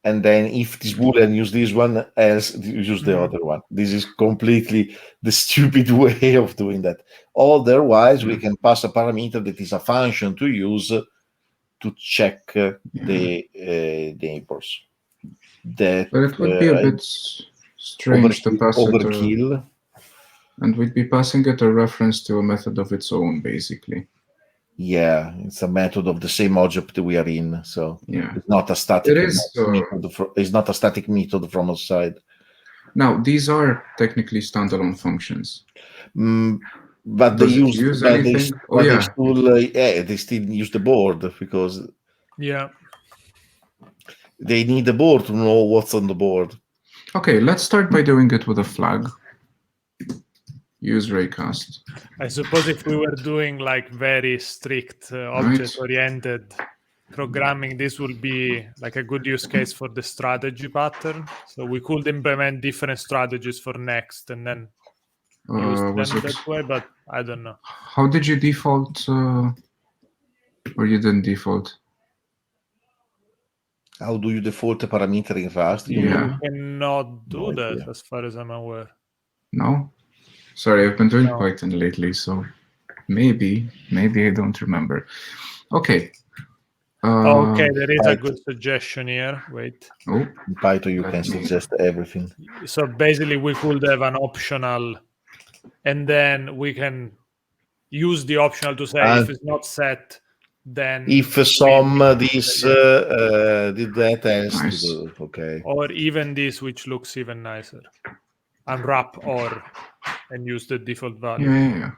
Speaker 3: and then if this Boolean use this one, else use the other one. This is completely the stupid way of doing that. Otherwise, we can pass a parameter that is a function to use to check the neighbors. But
Speaker 1: it would be a bit strange to pass
Speaker 3: overkill.
Speaker 1: And we'd be passing it a reference to a method of its own, basically.
Speaker 3: Yeah, it's a method of the same object we are in, so it's not a static. It's not a static method from outside.
Speaker 1: Now, these are technically standalone functions.
Speaker 3: But
Speaker 1: Does it use anything? Oh, yeah.
Speaker 3: They still use the board because
Speaker 2: Yeah.
Speaker 3: they need the board to know what's on the board.
Speaker 1: Okay, let's start by doing it with a flag. Use raycast.
Speaker 2: I suppose if we were doing like very strict object-oriented programming, this would be like a good use case for the strategy pattern. So we could implement different strategies for next and then use them that way, but I don't know.
Speaker 1: How did you default, or you didn't default?
Speaker 3: How do you default a parameter in Rust? You
Speaker 1: Yeah.
Speaker 2: You cannot do
Speaker 3: No
Speaker 2: that,
Speaker 3: idea.
Speaker 2: as far as I'm aware.
Speaker 1: No? Sorry, I've been doing
Speaker 2: No.
Speaker 1: Python lately, so maybe I don't remember. Okay.
Speaker 2: Okay, there is a good suggestion here. Wait.
Speaker 1: Oh,
Speaker 3: In Python, you
Speaker 1: Let
Speaker 3: can
Speaker 1: me-
Speaker 3: suggest everything.
Speaker 2: So basically, we could have an optional, and then we can use the optional to say if it's not set, then
Speaker 3: If some this did that else
Speaker 1: Nice.
Speaker 3: to do, okay.
Speaker 2: or even this, which looks even nicer. Unwrap or and use the default value.
Speaker 1: yeah.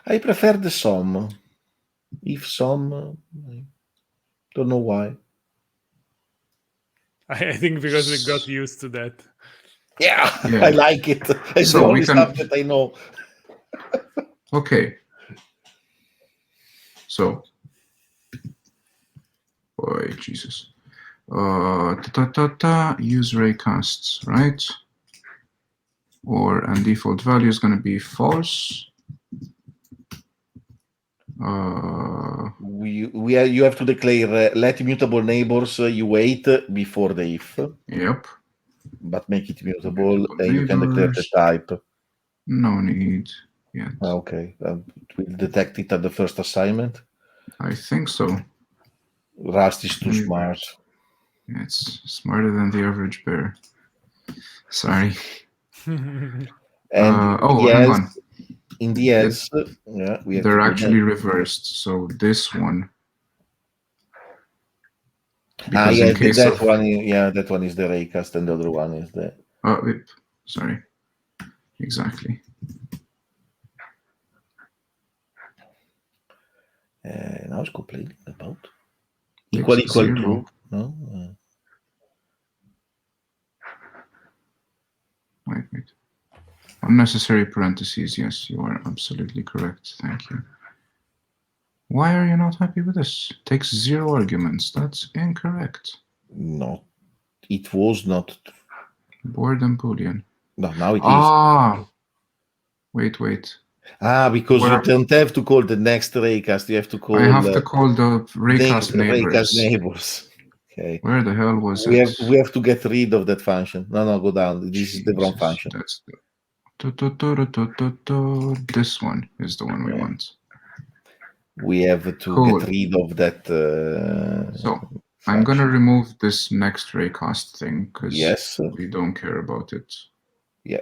Speaker 3: I prefer the sum. If some, I don't know why.
Speaker 2: I think because we got used to that.
Speaker 3: Yeah,
Speaker 1: Yeah.
Speaker 3: I like it. It's
Speaker 1: So
Speaker 3: the
Speaker 1: we
Speaker 3: only
Speaker 1: can-
Speaker 3: stuff that I know.
Speaker 1: Okay. So, boy, Jesus. Use raycasts, right? And default value is going to be false.
Speaker 3: You have to declare let mutable neighbors you wait before the if,
Speaker 1: Yep.
Speaker 3: but make it mutable,
Speaker 1: Mutable
Speaker 3: and you can declare the
Speaker 1: neighbors.
Speaker 3: type.
Speaker 1: No need yet.
Speaker 3: Okay, it will detect it at the first assignment.
Speaker 1: I think so.
Speaker 3: Rust is too
Speaker 1: Maybe.
Speaker 3: smart.
Speaker 1: It's smarter than the average bear. Sorry.
Speaker 3: And
Speaker 1: hang on.
Speaker 3: in the else, yeah, we have
Speaker 1: They're
Speaker 3: to do
Speaker 1: actually
Speaker 3: that.
Speaker 1: reversed. So this one. Because
Speaker 3: Yeah,
Speaker 1: in case
Speaker 3: that
Speaker 1: of,
Speaker 3: one. Yeah, that one is the raycast, and the other one is the.
Speaker 1: Sorry. Exactly.
Speaker 3: Now it's complaining about
Speaker 1: Equal
Speaker 3: equal
Speaker 1: zero.
Speaker 3: true. No.
Speaker 1: Wait. Unnecessary parentheses. Yes, you are absolutely correct. Thank you. Why are you not happy with this? Takes 0 arguments. That's incorrect.
Speaker 3: No, it was not.
Speaker 1: Boredom Boolean.
Speaker 3: No, now it is.
Speaker 1: Wait.
Speaker 3: Because you don't have to call the next raycast. You have to call.
Speaker 1: I have to call the raycast neighbors.
Speaker 3: Raycast neighbors. Okay.
Speaker 1: Where the hell was
Speaker 3: we
Speaker 1: it?
Speaker 3: We have to get rid of that function. No, go down. This is the wrong function.
Speaker 1: That's this one is the one we want.
Speaker 3: We have to get rid of that.
Speaker 1: So I'm going to remove this next raycast thing because we don't care about it.
Speaker 3: Yeah.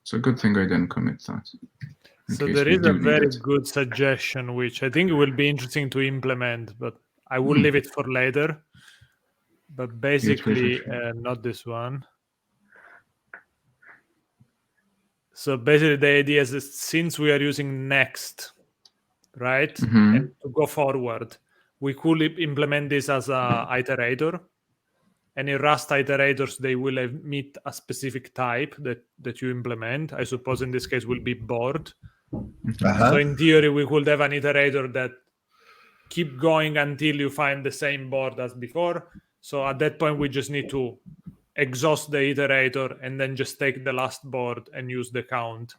Speaker 1: It's a good thing I didn't commit that.
Speaker 2: So there is a very good suggestion, which I think will be interesting to implement, but I will leave it for later. But basically, not this one. So basically, the idea is that since we are using next, right, and to go forward, we could implement this as a iterator. And in Rust iterators, they will emit a specific type that you implement. I suppose in this case will be board. So in theory, we could have an iterator that keep going until you find the same board as before. So at that point, we just need to exhaust the iterator and then just take the last board and use the count.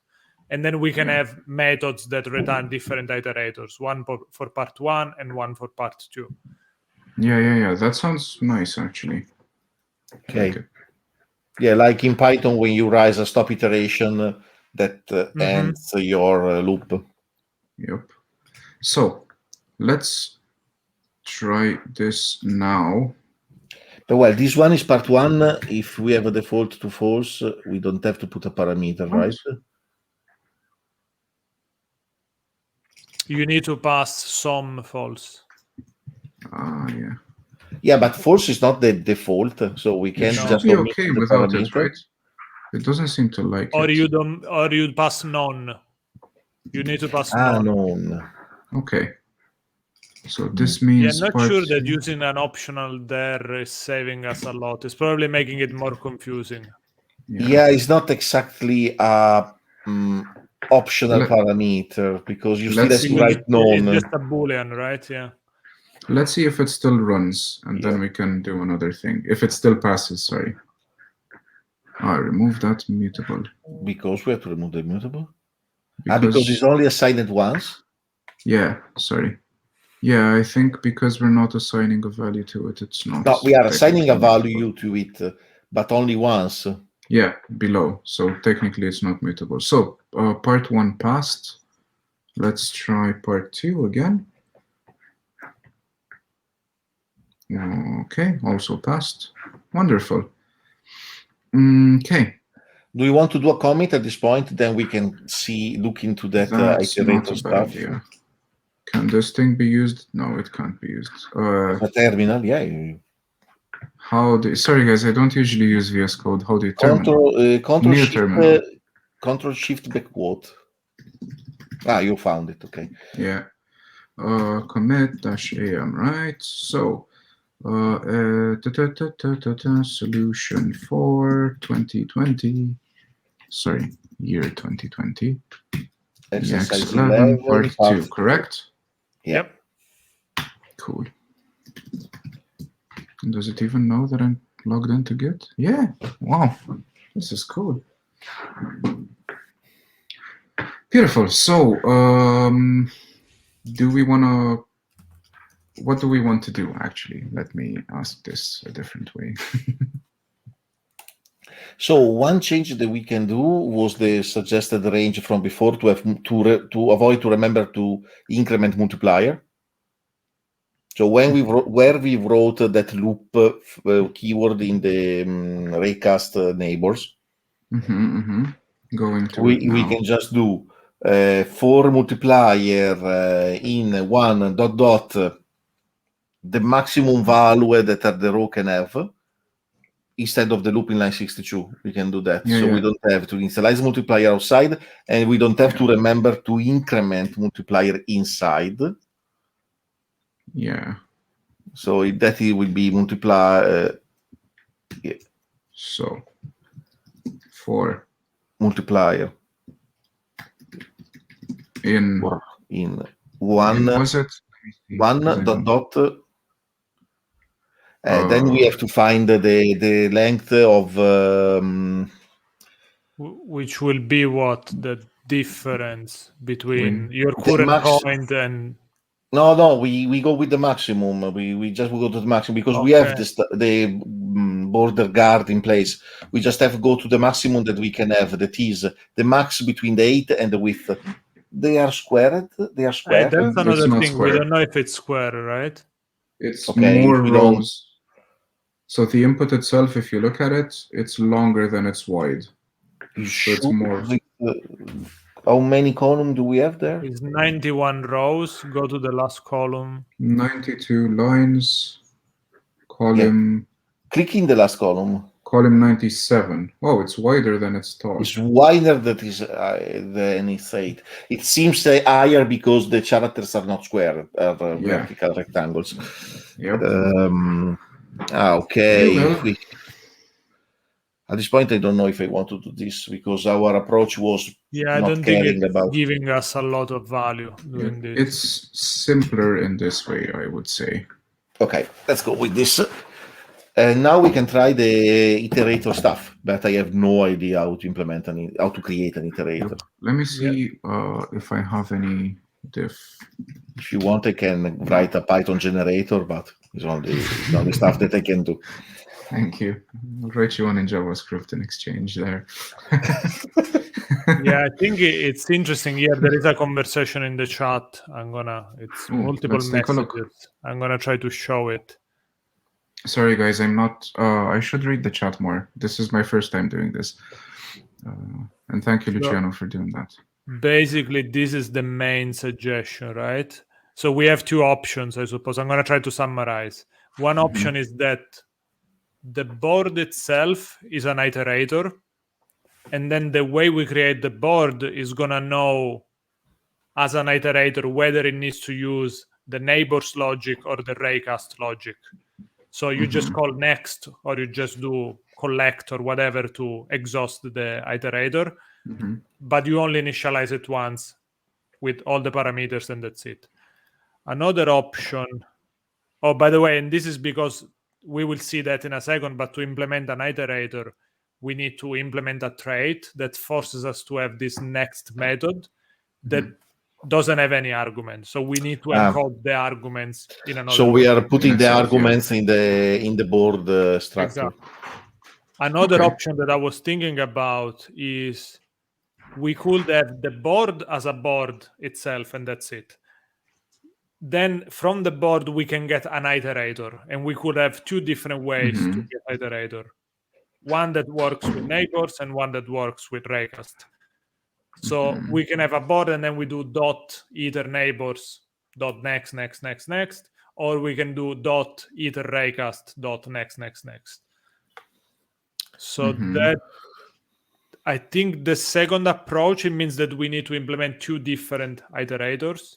Speaker 2: And then we can have methods that return different iterators, one for part 1 and one for part 2.
Speaker 1: Yeah. That sounds nice, actually.
Speaker 3: Okay. Yeah, like in Python, when you raise a stop iteration that ends your loop.
Speaker 1: Yep. So let's try this now.
Speaker 3: But well, this one is part 1. If we have a default to false, we don't have to put a parameter, right?
Speaker 2: You need to pass some false.
Speaker 1: Yeah.
Speaker 3: Yeah, but false is not the default, so we can just
Speaker 1: be okay without it, right? It doesn't seem to like
Speaker 2: or
Speaker 1: it.
Speaker 2: You pass none. You need to pass
Speaker 3: none.
Speaker 1: Okay. So this means
Speaker 2: not
Speaker 1: part
Speaker 2: sure that
Speaker 1: 2.
Speaker 2: using an optional there is saving us a lot. It's probably making it more confusing.
Speaker 3: Yeah, it's not exactly a optional parameter because you still have to write known.
Speaker 2: It's just a boolean, right? Yeah.
Speaker 1: Let's see if it still runs, and then we can do another thing. If it still passes, sorry. I remove that mutable.
Speaker 3: Because we have to remove the mutable? Because it's only assigned once?
Speaker 1: Yeah, sorry. Yeah, I think because we're not assigning a value to it, it's not.
Speaker 3: No, we are assigning a value to it, but only once.
Speaker 1: Yeah, below. So technically it's not mutable. So part 1 passed. Let's try part 2 again. Okay, also passed. Wonderful. Okay.
Speaker 3: Do you want to do a commit at this point? Then we can look into that iterator stuff.
Speaker 1: Idea. Can this thing be used? No, it can't be used.
Speaker 3: A terminal, yeah.
Speaker 1: Sorry guys, I don't usually use VS Code. How do you terminal?
Speaker 3: Control Shift backward. You found it, okay.
Speaker 1: Yeah. Commit -am, right? So solution for 2020. Sorry, year 2020.
Speaker 3: Exercise
Speaker 1: 11 part 2, correct?
Speaker 3: Yep.
Speaker 1: Cool. Does it even know that I'm logged into Git? Yeah. Wow. This is cool. Beautiful. So, what do we want to do, actually? Let me ask this a different way.
Speaker 3: So one change that we can do was the suggested range from before to avoid to remember to increment multiplier. So when where we wrote that loop keyword in the raycast neighbors,
Speaker 1: Going to
Speaker 3: we can just do for multiplier in one ... the maximum value that the row can have. Instead of the loop in line 62, we can do that. We don't have to initialize multiplier outside, and we don't have to remember to increment multiplier inside.
Speaker 1: Yeah.
Speaker 3: So that it will be multiply.
Speaker 1: So for
Speaker 3: multiplier
Speaker 1: in
Speaker 3: one.
Speaker 1: Was it
Speaker 3: one ... then we have to find the length of
Speaker 2: which will be what the difference between your current point and
Speaker 3: no, we go with the maximum. We just go to the maximum because we have the border guard in place. We just have to go to the maximum that we can have. That is the max between the 8 and the width. They are squared.
Speaker 2: That's another thing. We don't know if it's square, right?
Speaker 1: It's more rows. So the input itself, if you look at it, it's longer than it's wide. So it's more.
Speaker 3: How many columns do we have there?
Speaker 2: It's 91 rows. Go to the last column.
Speaker 1: 92 lines. Column.
Speaker 3: Click in the last column.
Speaker 1: Column 97. Oh, it's wider than it's tall.
Speaker 3: It's wider than it's 8. It seems higher because the characters are not square, are vertical rectangles.
Speaker 1: Yep.
Speaker 3: Okay. At this point, I don't know if I want to do this because our approach was
Speaker 2: I don't think it's giving us a lot of value doing this.
Speaker 1: It's simpler in this way, I would say.
Speaker 3: Okay, let's go with this. And now we can try the iterator stuff, but I have no idea how to implement how to create an iterator.
Speaker 1: Let me see if I have any diff.
Speaker 3: If you want, I can write a Python generator, but it's only stuff that I can do.
Speaker 1: Thank you. I'll write you one in JavaScript in exchange there.
Speaker 2: I think it's interesting. There is a conversation in the chat. It's multiple messages. I'm gonna try to show it.
Speaker 1: Sorry, guys, I'm not. I should read the chat more. This is my first time doing this. And thank you, Luciano, for doing that.
Speaker 2: Basically, this is the main suggestion, right? So we have two options, I suppose. I'm going to try to summarize. One option is that the board itself is an iterator. And then the way we create the board is going to know as an iterator whether it needs to use the neighbors logic or the raycast logic. So you just call next, or you just do collect or whatever to exhaust the iterator, but you only initialize it once with all the parameters, and that's it. Another option, oh, by the way, and this is because we will see that in a second, but to implement an iterator, we need to implement a trait that forces us to have this next method that doesn't have any arguments. So we need to encode the arguments in another
Speaker 3: So we
Speaker 2: way.
Speaker 3: are putting the
Speaker 1: Itself,
Speaker 3: arguments in the board structure.
Speaker 2: Exactly. Another option that I was thinking about is we could have the board as a board itself, and that's it. Then from the board, we can get an iterator, and we could have two different ways to get iterator. One that works with neighbors and one that works with raycast. So we can have a board, and then we do dot iter neighbors dot next, or we can do dot iter raycast dot next. So that, I think the second approach, it means that we need to implement two different iterators.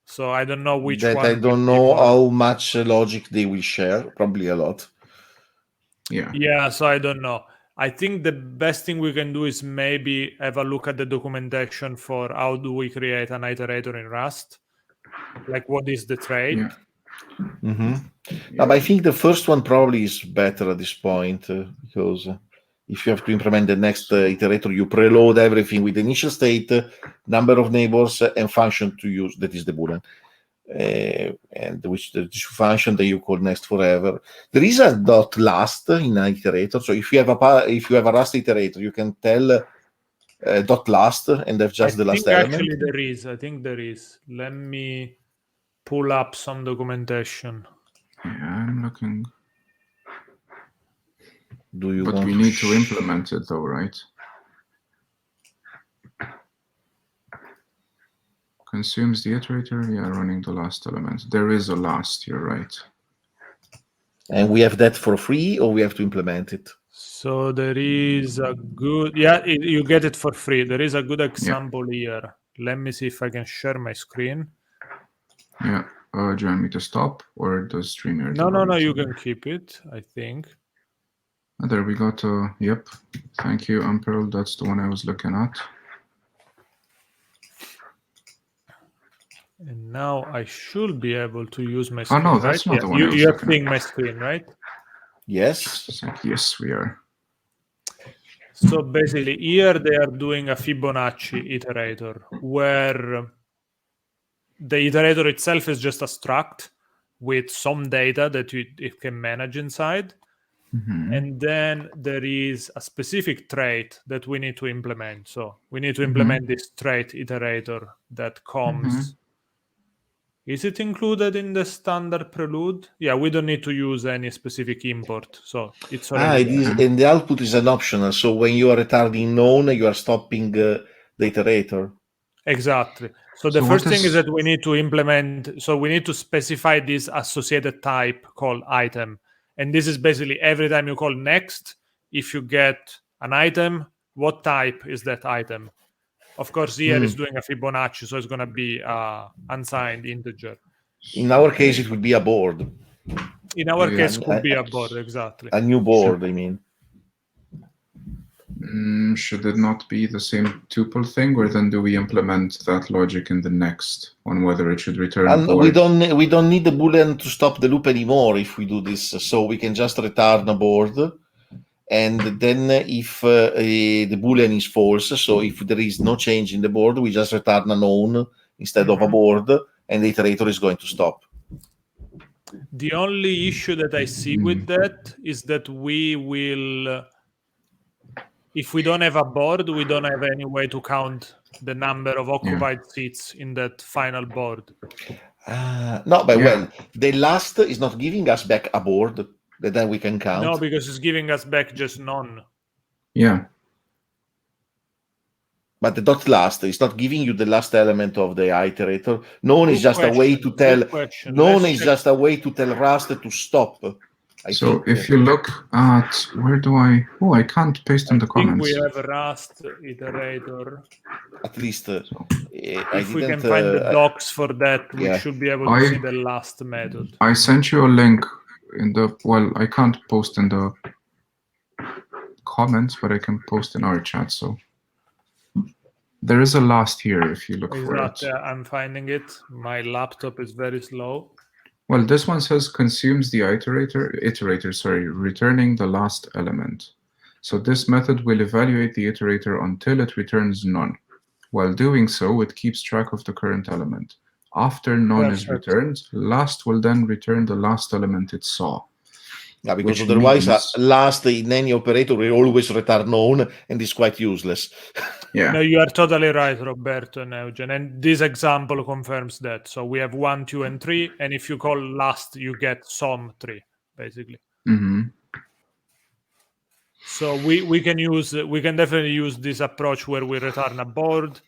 Speaker 2: So I don't know which one.
Speaker 3: I don't know how much logic they will share. Probably a lot.
Speaker 2: Yeah, so I don't know. I think the best thing we can do is maybe have a look at the documentation for how do we create an iterator in Rust. Like, what is the trait?
Speaker 3: But I think the first one probably is better at this point because if you have to implement the next iterator, you preload everything with initial state, number of neighbors, and function to use. That is the Boolean. And which the function that you call next forever. There is a dot last in an iterator. So if you have a Rust iterator, you can tell dot last and have just the last element.
Speaker 2: Actually, there is. I think there is. Let me pull up some documentation.
Speaker 1: Yeah, I'm looking.
Speaker 3: But
Speaker 1: we need to implement it, though, right? Consumes the iterator, running the last element. There is a last, you're right.
Speaker 3: And we have that for free, or we have to implement it?
Speaker 2: So there is a good, you get it for free. There is a good example here. Let me see if I can share my screen.
Speaker 1: Yeah. Do you want me to stop, or does StreamYard?
Speaker 2: No, you can keep it, I think.
Speaker 1: There we go. Yep. Thank you, amPerl. That's the one I was looking at.
Speaker 2: And now I should be able to use my screen.
Speaker 1: Oh, no, that's not the one I was
Speaker 2: You're
Speaker 1: looking
Speaker 2: seeing
Speaker 1: at.
Speaker 2: my screen, right?
Speaker 3: Yes.
Speaker 1: Yes, we are.
Speaker 2: So basically, here they are doing a Fibonacci iterator, where the iterator itself is just a struct with some data that it can manage inside. And then there is a specific trait that we need to implement. So we need to implement this trait iterator that comes. Is it included in the standard prelude? Yeah, we don't need to use any specific import. So it's already
Speaker 3: and the output is an optional. So when you are retarding known, you are stopping the iterator.
Speaker 2: Exactly. So the first thing is that we need to implement, so we need to specify this associated type called item. And this is basically every time you call next, if you get an item, what type is that item? Of course, here is doing a Fibonacci, so it's going to be unsigned integer.
Speaker 3: In our case, it would be a board.
Speaker 2: In our case, it could be a board, exactly.
Speaker 3: A new board, I mean.
Speaker 1: Should it not be the same tuple thing, or then do we implement that logic in the next on whether it should return?
Speaker 3: We don't need the Boolean to stop the loop anymore if we do this. So we can just return a board, and then if the Boolean is false, so if there is no change in the board, we just return a known instead of a board, and the iterator is going to stop.
Speaker 2: The only issue that I see with that is that we will. If we don't have a board, we don't have any way to count the number of occupied seats in that final board.
Speaker 3: Well, the last is not giving us back a board that then we can count.
Speaker 2: No, because it's giving us back just none.
Speaker 1: Yeah.
Speaker 3: But the dot last is not giving you the last element of the iterator. Known is just a way to tell. Known is just a way to tell Rust to stop
Speaker 1: So if you look at, where do I, oh, I can't paste in the
Speaker 2: I think
Speaker 1: comments.
Speaker 2: we have a Rust iterator.
Speaker 3: At least I
Speaker 2: If we
Speaker 3: didn't.
Speaker 2: can find the docs for that, we
Speaker 3: yeah.
Speaker 2: should be able to see the last method.
Speaker 1: I sent you a link in the, well, I can't post in the comments, but I can post in our chat. So there is a last here if you look for it.
Speaker 2: I'm finding it. My laptop is very slow.
Speaker 1: Well, this one says consumes the iterator, sorry, returning the last element. So this method will evaluate the iterator until it returns none. While doing so, it keeps track of the current element. After none is returned, last will then return the last element it saw.
Speaker 3: Yeah, because otherwise, last in any operator will always return none, and it's quite useless.
Speaker 1: Yeah.
Speaker 2: No, you are totally right, Roberto and Eugen. And this example confirms that. So we have 1, 2, and 3, and if you call last, you get sum 3, basically.
Speaker 1: Mm-hmm.
Speaker 2: So we can definitely use this approach where we return a board,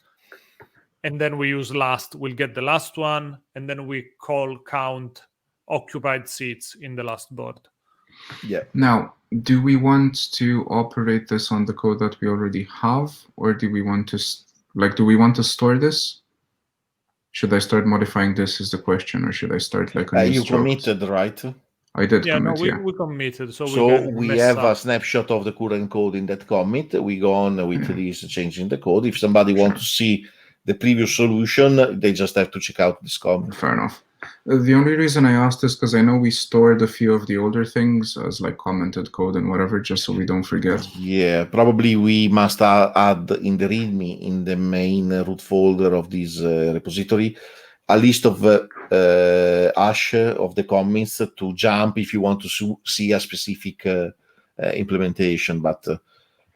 Speaker 2: and then we use last. We'll get the last one, and then we call count occupied seats in the last board.
Speaker 3: Yeah.
Speaker 1: Now, do we want to operate this on the code that we already have, or do we want to store this? Should I start modifying this is the question, or should I start like a new
Speaker 3: you
Speaker 1: stroke?
Speaker 3: committed, right?
Speaker 1: I did commit,
Speaker 2: we committed. So
Speaker 3: we have a snapshot of the current code in that commit. We go on with this changing the code. If somebody wants to see the previous solution, they just have to check out this commit.
Speaker 1: Fair enough. The only reason I asked is because I know we stored a few of the older things as like commented code and whatever, just so we don't forget.
Speaker 3: Yeah, probably we must add in the README, in the main root folder of this repository, a list of hash of the commits to jump if you want to see a specific implementation. But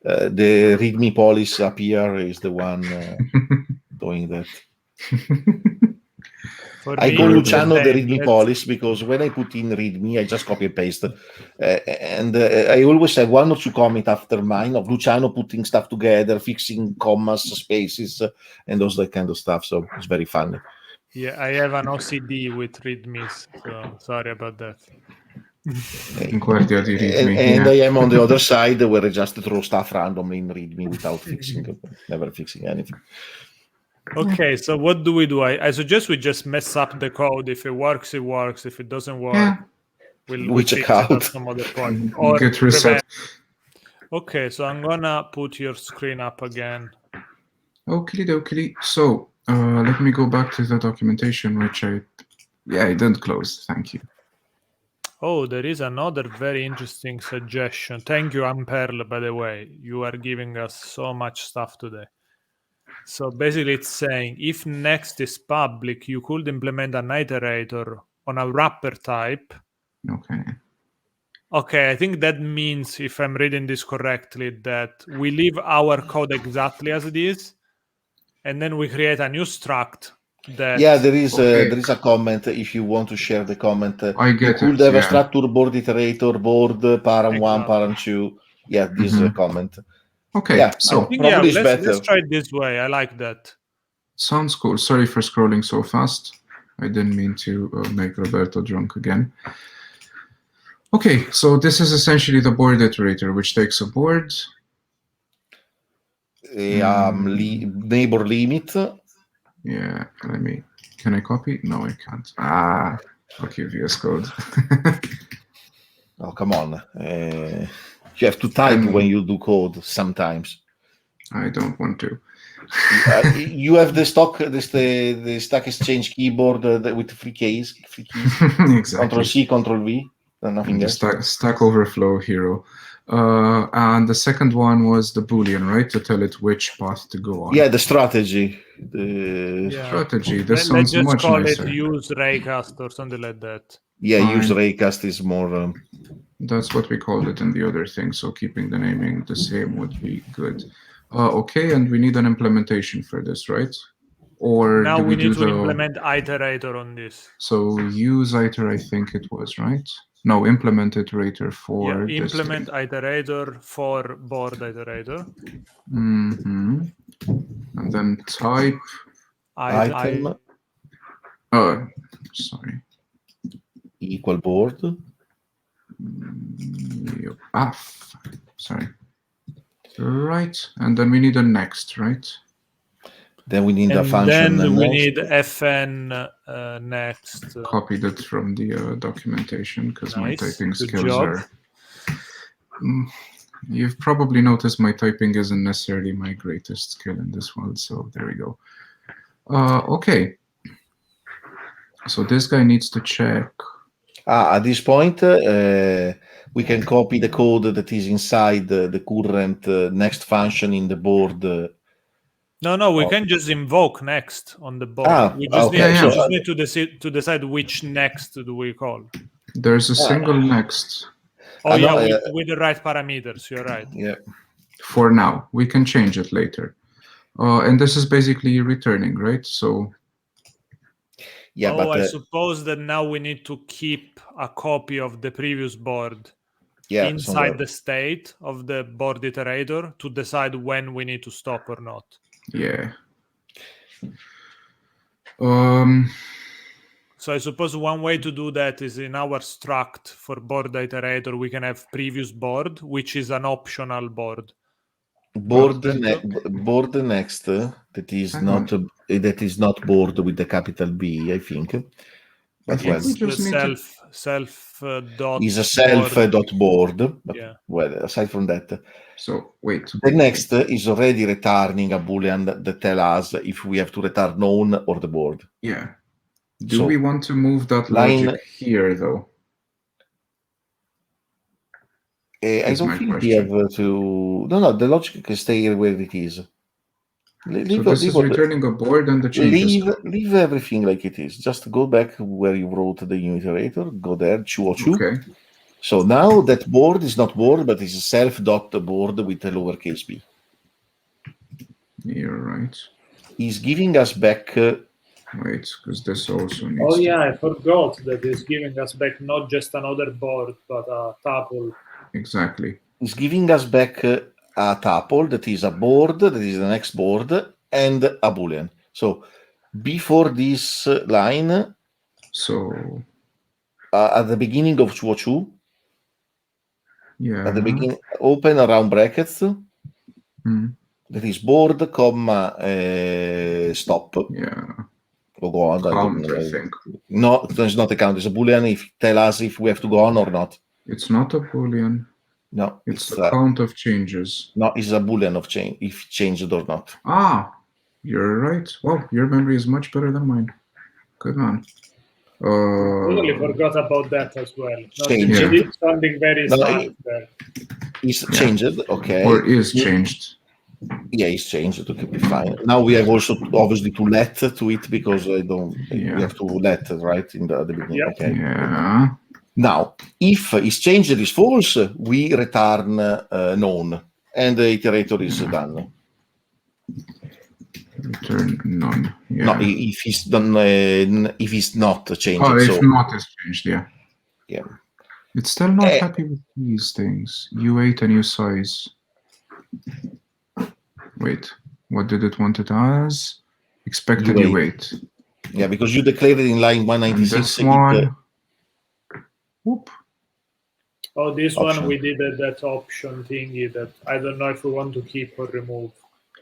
Speaker 3: the README policy up here is the one doing that. I call Luciano the README policy because when I put in README, I just copy and paste. And I always have 1 or 2 commits after mine of Luciano putting stuff together, fixing commas, spaces, and those that kind of stuff. So it's very funny.
Speaker 2: Yeah, I have an OCD with READMEs, so sorry about that.
Speaker 3: And I am on the other side where I just throw stuff randomly in README without never fixing anything.
Speaker 2: Okay, so what do? I suggest we just mess up the code. If it works, it works. If it doesn't work, we'll
Speaker 3: check out
Speaker 2: at some other point.
Speaker 1: Or get reset.
Speaker 2: Okay, so I'm gonna put your screen up again.
Speaker 1: Okie. So let me go back to the documentation, which I didn't close. Thank you.
Speaker 2: Oh, there is another very interesting suggestion. Thank you, amPerl, by the way. You are giving us so much stuff today. So basically it's saying if next is public, you could implement an iterator on a wrapper type. Okay, I think that means, if I'm reading this correctly, that we leave our code exactly as it is, and then we create a new struct. There is
Speaker 3: a comment. If you want to share the comment,
Speaker 1: I get
Speaker 3: you could have a structure board iterator, board param 1, param 2. Yeah, this comment.
Speaker 1: Okay,
Speaker 3: yeah,
Speaker 1: so
Speaker 3: probably it's better.
Speaker 2: Let's try it this way. I like that.
Speaker 1: Sounds cool. Sorry for scrolling so fast. I didn't mean to make Roberto drunk again. Okay, so this is essentially the board iterator, which takes a board.
Speaker 3: Neighbor limit.
Speaker 1: Yeah, can I copy? No, I can't. Okay, VS Code.
Speaker 3: Oh, come on. You have to type when you do code sometimes.
Speaker 1: I don't want to.
Speaker 3: You have the Stack Exchange keyboard with free keys.
Speaker 1: Exactly.
Speaker 3: Control-C, Control-V. Nothing else.
Speaker 1: Stack Overflow hero. And the second one was the Boolean, right? To tell it which path to go on.
Speaker 3: Yeah, the strategy.
Speaker 1: Strategy. This sounds much nicer.
Speaker 2: Let's call it use raycast or something like that.
Speaker 3: Yeah, use raycast is more...
Speaker 1: That's what we called it in the other thing, so keeping the naming the same would be good. Okay, and we need an implementation for this, right? Or
Speaker 2: now we need to
Speaker 1: the...
Speaker 2: implement iterator on this.
Speaker 1: So use iter, I think it was, right? No, implement iterator for
Speaker 2: this implement thing. Iterator for board iterator.
Speaker 1: And then type
Speaker 3: item.
Speaker 1: Sorry.
Speaker 3: Equal board.
Speaker 1: Sorry. Right, and then we need a next, right?
Speaker 3: Then we need a
Speaker 2: And
Speaker 3: function.
Speaker 2: then we
Speaker 3: next.
Speaker 2: need fn next.
Speaker 1: Copied it from the documentation because my
Speaker 2: Nice.
Speaker 1: typing
Speaker 2: Good
Speaker 1: skills
Speaker 2: job.
Speaker 1: are. You've probably noticed my typing isn't necessarily my greatest skill in this world, so there we go. Okay. So this guy needs to check.
Speaker 3: At this point, we can copy the code that is inside the current next function in the board.
Speaker 2: No, we can just invoke next on the board. We just need to decide which next do we call.
Speaker 1: There's a single next.
Speaker 2: Oh, yeah, with the right parameters, you're right.
Speaker 3: Yeah.
Speaker 1: For now. We can change it later. And this is basically returning, right? So.
Speaker 3: Yeah, but
Speaker 2: I suppose that now we need to keep a copy of the previous board inside the state of the board iterator to decide when we need to stop or not.
Speaker 1: Yeah.
Speaker 2: So I suppose one way to do that is in our struct for board iterator, we can have previous board, which is an optional board.
Speaker 3: Board next that is not board with the capital B, I think. But
Speaker 2: it's the self dot
Speaker 3: is a self dot board. But,
Speaker 2: yeah.
Speaker 3: Well, aside from that,
Speaker 1: so wait.
Speaker 3: The next is already returning a boolean that tell us if we have to return known or the board.
Speaker 1: Yeah. Do we want to move that logic here though?
Speaker 3: I don't think we have to. No, the logic can stay where it is.
Speaker 1: This is returning a board and the changes.
Speaker 3: Leave everything like it is. Just go back where you wrote the new iterator. Go there, chu.
Speaker 1: Okay.
Speaker 3: So now that board is not board, but is a self.board with a lowercase b.
Speaker 1: You're right.
Speaker 3: He's giving us back.
Speaker 1: Wait, because this also needs.
Speaker 2: Oh yeah, I forgot that he's giving us back not just another board, but a tuple.
Speaker 1: Exactly.
Speaker 3: He's giving us back a tuple that is a board, that is the next board, and a boolean. So before this line,
Speaker 1: so
Speaker 3: at the beginning of chu,
Speaker 1: yeah,
Speaker 3: at the beginning, open round brackets. That is board, comma, stop.
Speaker 1: Yeah.
Speaker 3: Or go on.
Speaker 1: Count, I think.
Speaker 3: No, there's not a count. It's a boolean. If tell us if we have to go on or not.
Speaker 1: It's not a boolean.
Speaker 3: No,
Speaker 1: it's a count of changes.
Speaker 3: No, it's a boolean of change if changed or not.
Speaker 1: Ah, you're right. Well, your memory is much better than mine. Good man.
Speaker 2: Totally forgot about that as well. It's something very smart there.
Speaker 3: It's changed, okay.
Speaker 1: Or is changed.
Speaker 3: Yeah, it's changed. Okay, be fine. Now we have also obviously to let to it because I don't. We have to let right in the beginning.
Speaker 2: Yep.
Speaker 3: Okay.
Speaker 1: Yeah.
Speaker 3: Now, if is changed is false, we return known, and the iterator is done.
Speaker 1: Return none. Yeah.
Speaker 3: No, if he's done, if he's not changed.
Speaker 1: Oh, if not is changed, yeah.
Speaker 3: Yeah.
Speaker 1: It's still not happy with these things. U8 and U size. Wait, what did it want it as? Expected U8.
Speaker 3: Yeah, because you declared it in line 196.
Speaker 1: This one. Whoop.
Speaker 2: Oh, this option. One we did that option thingy that I don't know if we want to keep or remove.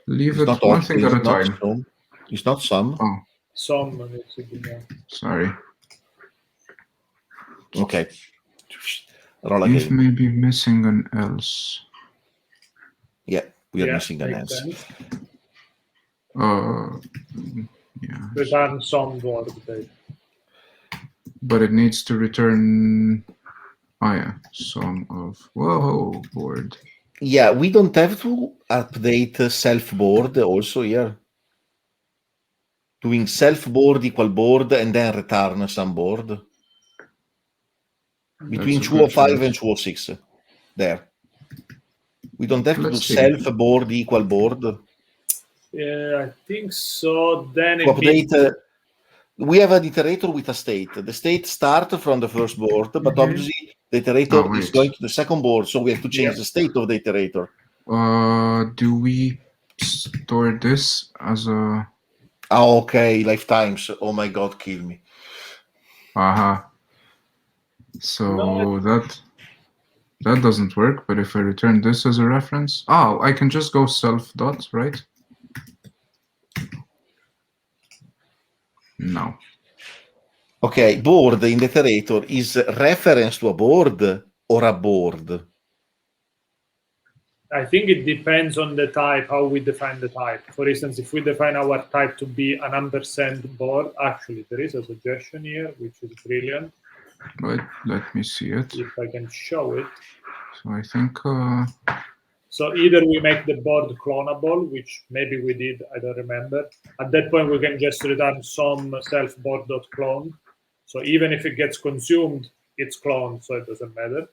Speaker 1: Leave it one thing at a time.
Speaker 3: It's not some.
Speaker 1: Oh.
Speaker 2: Some.
Speaker 1: Sorry.
Speaker 3: Okay.
Speaker 1: Roll again. If maybe missing an else.
Speaker 3: Yeah, we are missing an else.
Speaker 1: Yeah.
Speaker 2: Return some board.
Speaker 1: But it needs to return. Oh yeah, sum of board.
Speaker 3: Yeah, we don't have to update self board also here. Doing self board equal board and then return some board. Between 205 and 206. There. We don't have to do self board equal board.
Speaker 2: Yeah, I think so. Then
Speaker 3: to update. We have an iterator with a state. The state starts from the first board, but obviously the iterator is going to the second board, so we have to change the state of the iterator.
Speaker 1: Do we store this as a...
Speaker 3: Oh, okay, lifetimes. Oh my God, kill me.
Speaker 1: So that... That doesn't work, but if I return this as a reference, oh, I can just go self dot, right? No.
Speaker 3: Okay, board in the iterator is reference to a board or a board?
Speaker 2: I think it depends on the type, how we define the type. For instance, if we define our type to be an ampersand board, actually there is a suggestion here, which is brilliant.
Speaker 1: But let me see it.
Speaker 2: If I can show it.
Speaker 1: So I think
Speaker 2: So either we make the board clonable, which maybe we did, I don't remember. At that point, we can just return some self-board.clone. So even if it gets consumed, it's cloned, so it doesn't matter.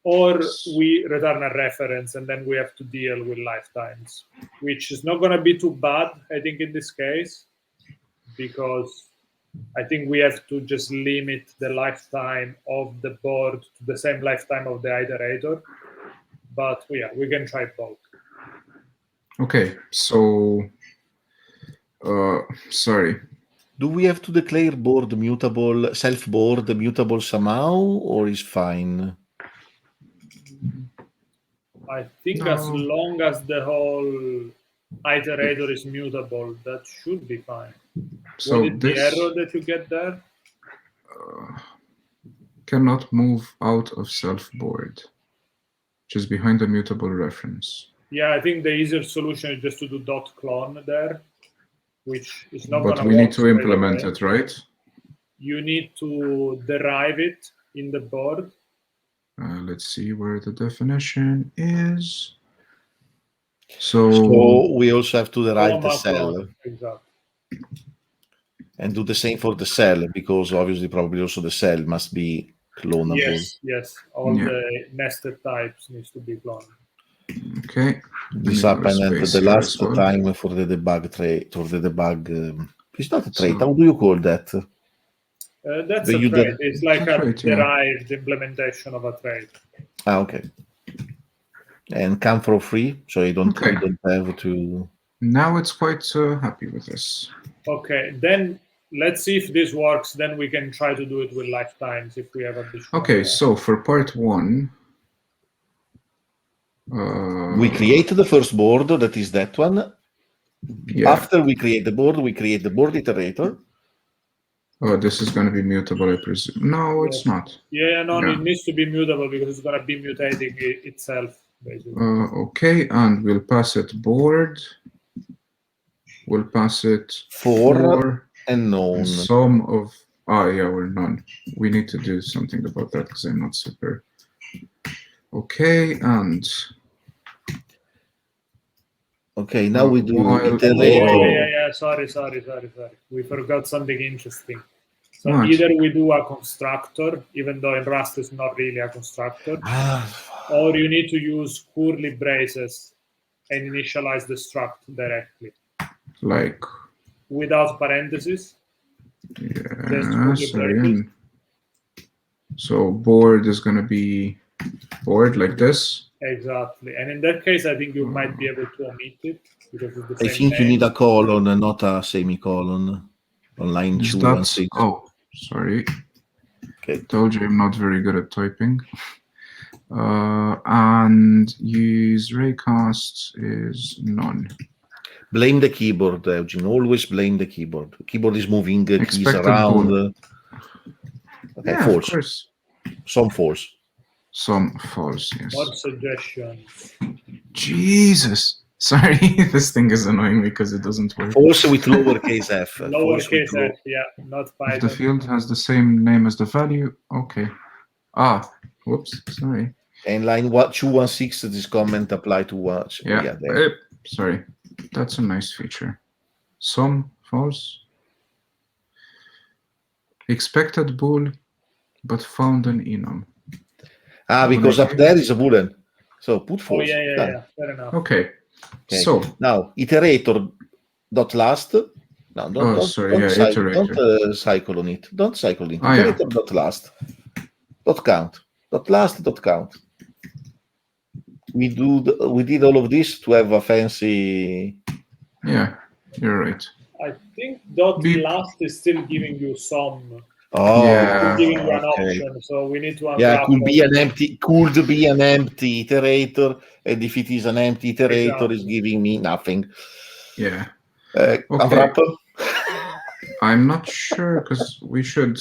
Speaker 2: Or we return a reference, and then we have to deal with lifetimes, which is not going to be too bad, I think, in this case, because I think we have to just limit the lifetime of the board to the same lifetime of the iterator. But yeah, we can try both.
Speaker 1: okay, so sorry.
Speaker 3: Do we have to declare board mutable, self-board mutable somehow, or is fine?
Speaker 2: I think
Speaker 1: No.
Speaker 2: as long as the whole iterator is mutable, that should be fine.
Speaker 1: So
Speaker 2: what is the
Speaker 1: this
Speaker 2: error that you get there?
Speaker 1: cannot move out of self board, which is behind the mutable reference.
Speaker 2: Yeah, I think the easier solution is just to do .clone there, which is not going to
Speaker 1: But
Speaker 2: work.
Speaker 1: we need to
Speaker 2: straight
Speaker 1: implement
Speaker 2: away.
Speaker 1: it, right?
Speaker 2: You need to derive it in the board.
Speaker 1: Let's see where the definition is. So
Speaker 3: we also have to derive the
Speaker 2: Comma
Speaker 3: cell
Speaker 2: clone, exactly.
Speaker 3: and do the same for the cell, because obviously probably also the cell must be clonable.
Speaker 2: Yes. All
Speaker 1: Yeah.
Speaker 2: the nested types needs to be cloned.
Speaker 1: okay.
Speaker 3: This
Speaker 1: Let me go
Speaker 3: happened
Speaker 1: space
Speaker 3: the
Speaker 1: here
Speaker 3: last
Speaker 1: as well.
Speaker 3: time for the debug trait, or the debug. It's not a trait.
Speaker 1: So-
Speaker 3: How do you call that?
Speaker 2: That's
Speaker 3: The
Speaker 2: a
Speaker 3: you
Speaker 2: trait.
Speaker 3: did-
Speaker 2: It's like
Speaker 1: It's a
Speaker 2: a
Speaker 1: trait, yeah.
Speaker 2: derived implementation of a trait.
Speaker 3: Ah, okay. And come for free, so you don't have to.
Speaker 1: Now it's quite happy with this.
Speaker 2: Okay, then let's see if this works. Then we can try to do it with lifetimes if we have additional.
Speaker 1: Okay, so for part one,
Speaker 3: We create the first board, that is that one.
Speaker 1: yeah.
Speaker 3: After we create the board iterator.
Speaker 1: Oh, this is going to be mutable, I presume. No,
Speaker 2: Yes.
Speaker 1: it's not.
Speaker 2: Yeah, no,
Speaker 1: Yeah.
Speaker 2: it needs to be mutable because it's going to be mutating itself, basically.
Speaker 1: Okay, and we'll pass it board. We'll pass it
Speaker 3: For
Speaker 1: and
Speaker 3: unknown.
Speaker 1: some of. Oh, yeah, we're none. We need to do something about that because I'm not super. Okay, and.
Speaker 3: Okay, now we do
Speaker 1: While-
Speaker 3: iterator.
Speaker 2: Yeah. Sorry. We forgot something interesting. So
Speaker 1: What?
Speaker 2: either we do a constructor, even though in Rust it's not really a constructor, or you need to use curly braces and initialize the struct directly
Speaker 1: Like.
Speaker 2: without parentheses. Just
Speaker 1: Yeah,
Speaker 2: curly
Speaker 1: sorry.
Speaker 2: braces.
Speaker 1: So board is going to be board like this.
Speaker 2: Exactly. And in that case, I think you might be able to omit it because it's the
Speaker 3: I
Speaker 2: same
Speaker 3: think you
Speaker 2: name.
Speaker 3: need a colon and not a semicolon on line
Speaker 1: Is
Speaker 3: 216.
Speaker 1: oh, sorry.
Speaker 3: Okay.
Speaker 1: Told you I'm not very good at typing. And use raycast is none.
Speaker 3: Blame the keyboard, Eugen. Always blame the keyboard. The keyboard is moving keys
Speaker 1: Expected
Speaker 3: around.
Speaker 1: bool.
Speaker 3: Okay,
Speaker 1: Yeah,
Speaker 3: false.
Speaker 1: of course.
Speaker 3: Some false.
Speaker 1: Some false, yes.
Speaker 2: More suggestions.
Speaker 1: Jesus. Sorry, this thing is annoying me because it doesn't work.
Speaker 3: False with lowercase f. False with
Speaker 2: Lowercase f, yeah, not
Speaker 1: If the
Speaker 2: Python.
Speaker 1: field has the same name as the value, okay. Ah, whoops, sorry.
Speaker 3: And line 216, this comment apply to what?
Speaker 1: Yeah,
Speaker 3: there.
Speaker 1: sorry. That's a nice feature. Some false. Expected bool, but found an enum.
Speaker 3: Because up there is a boolean. So put false.
Speaker 2: Oh, yeah. Fair enough.
Speaker 1: Okay.
Speaker 3: Okay.
Speaker 1: So
Speaker 3: now iterator dot last. No, don't cycle on it. Don't cycle it. Iterator dot last. Dot count. Dot last. Dot count. We did all of this to have a fancy.
Speaker 1: Yeah, you're right.
Speaker 2: I think dot last is still giving you some
Speaker 3: Oh,
Speaker 1: Yeah.
Speaker 2: Giving you an
Speaker 3: okay.
Speaker 2: option, so we need to unwrap.
Speaker 3: Yeah, could be an empty iterator, and if it is an empty iterator, it's giving me nothing.
Speaker 1: Yeah.
Speaker 3: Unwrap?
Speaker 1: I'm not sure because we should.